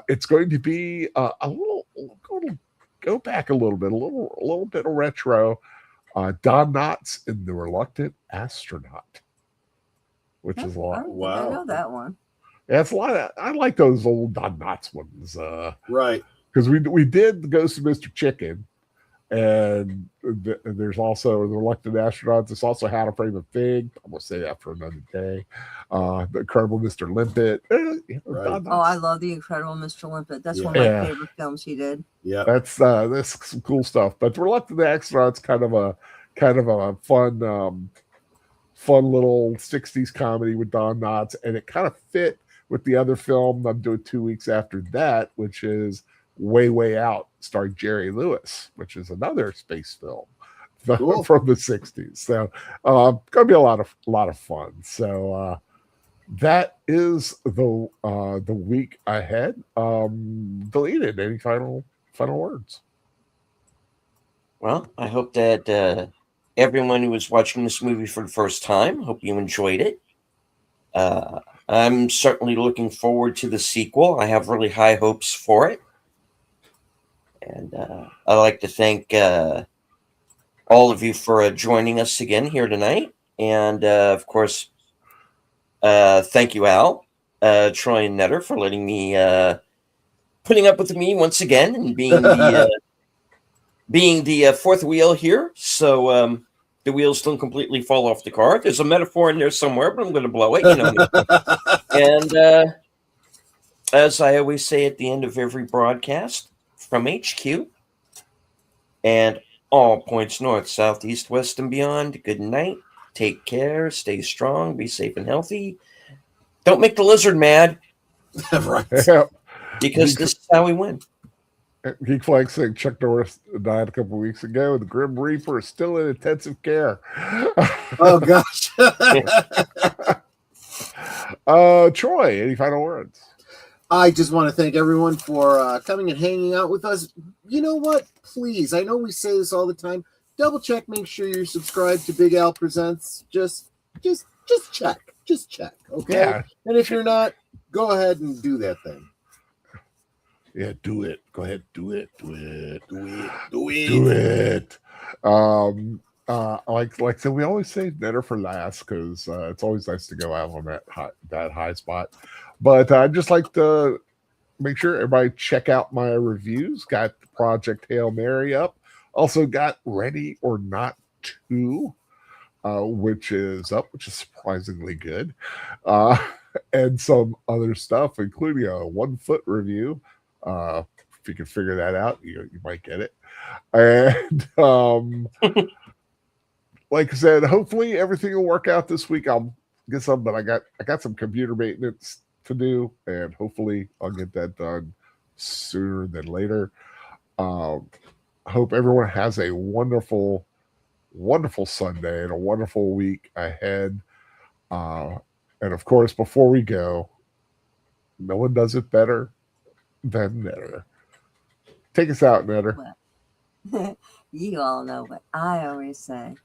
It's going to be a little. Go back a little bit of retro. Don Knotts in The Reluctant Astronaut, which is a lot. Wow, I know that one. Yeah, it's a lot. I like those old Don Knotts ones. Right. Because we did the Ghost of Mr. Chicken, and there's also The Reluctant Astronauts. There's also How to Frame a Fig. I'm gonna say that for another day. The Incredible Mr. Limpet. Right. Oh, I love The Incredible Mr. Limpet. That's one of my favorite films he did. Yeah, that's some cool stuff. But The Reluctant Astronauts kind of a fun little 60s comedy with Don Knotts, and it kind of fit with the other film I'm doing 2 weeks after that, which is Way Out, starring Jerry Lewis, which is another space film from the 60s. So gonna be a lot of fun. So that is the week ahead. Deleted. Any final words? Well, I hope that everyone who was watching this movie for the first time, hope you enjoyed it. I'm certainly looking forward to the sequel. I have really high hopes for it. And I'd like to thank all of you for joining us again here tonight. And, of course, thank you, Al, Troy, and Netter for letting me, putting up with me once again and being the fourth wheel here. So the wheels don't completely fall off the car. There's a metaphor in there somewhere, but I'm going to blow it. You know me. And as I always say at the end of every broadcast, from HQ and all points north, south, east, west, and beyond, good night. Take care. Stay strong. Be safe and healthy. Don't make the lizard mad. Right. Because this is how we win. Geek Flag saying Chuck Norris died a couple weeks ago. The Grim Reaper is still in intensive care. Oh, gosh. Troy, any final words? I just want to thank everyone for coming and hanging out with us. You know what? Please, I know we say this all the time. Double check, make sure you're subscribed to Big Al Presents. Just check. Just check, okay? Yeah. And if you're not, go ahead and do that thing. Yeah, do it. Go ahead, do it. Like I said, we always say better for last because it's always nice to go out on that high spot. But I'd just like to make sure everybody check out my reviews. Got the Project Hail Mary up. Also got Ready or Not 2, which is up, which is surprisingly good. And some other stuff, including a 1 foot review. If you can figure that out, you might get it. And like I said, hopefully everything will work out this week. I'll get some, but I got some computer maintenance to do, and hopefully I'll get that done sooner than later. Hope everyone has a wonderful Sunday and a wonderful week ahead. And of course, before we go, no one does it better than Netter. Take us out, Netter. Well, you all know what I always say.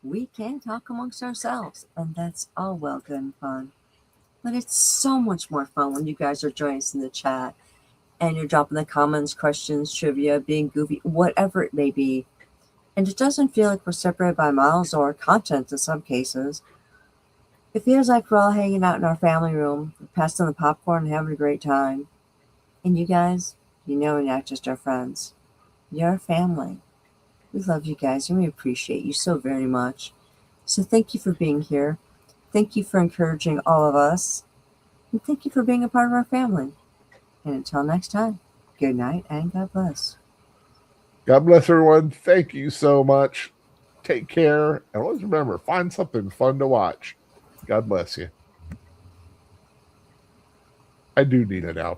We can talk amongst ourselves, and that's all well, good and fun. But it's so much more fun when you guys are joining us in the chat and you're dropping the comments, questions, trivia, being goofy, whatever it may be. And it doesn't feel like we're separated by miles or content in some cases. It feels like we're all hanging out in our family room, passing the popcorn and having a great time. And you guys, you know, we're not just our friends. You're our family. We love you guys and we appreciate you so very much. So thank you for being here. Thank you for encouraging all of us. And thank you for being a part of our family. And until next time, good night and God bless. God bless everyone. Thank you so much. Take care. And always remember, find something fun to watch. God bless you. I do need an outro.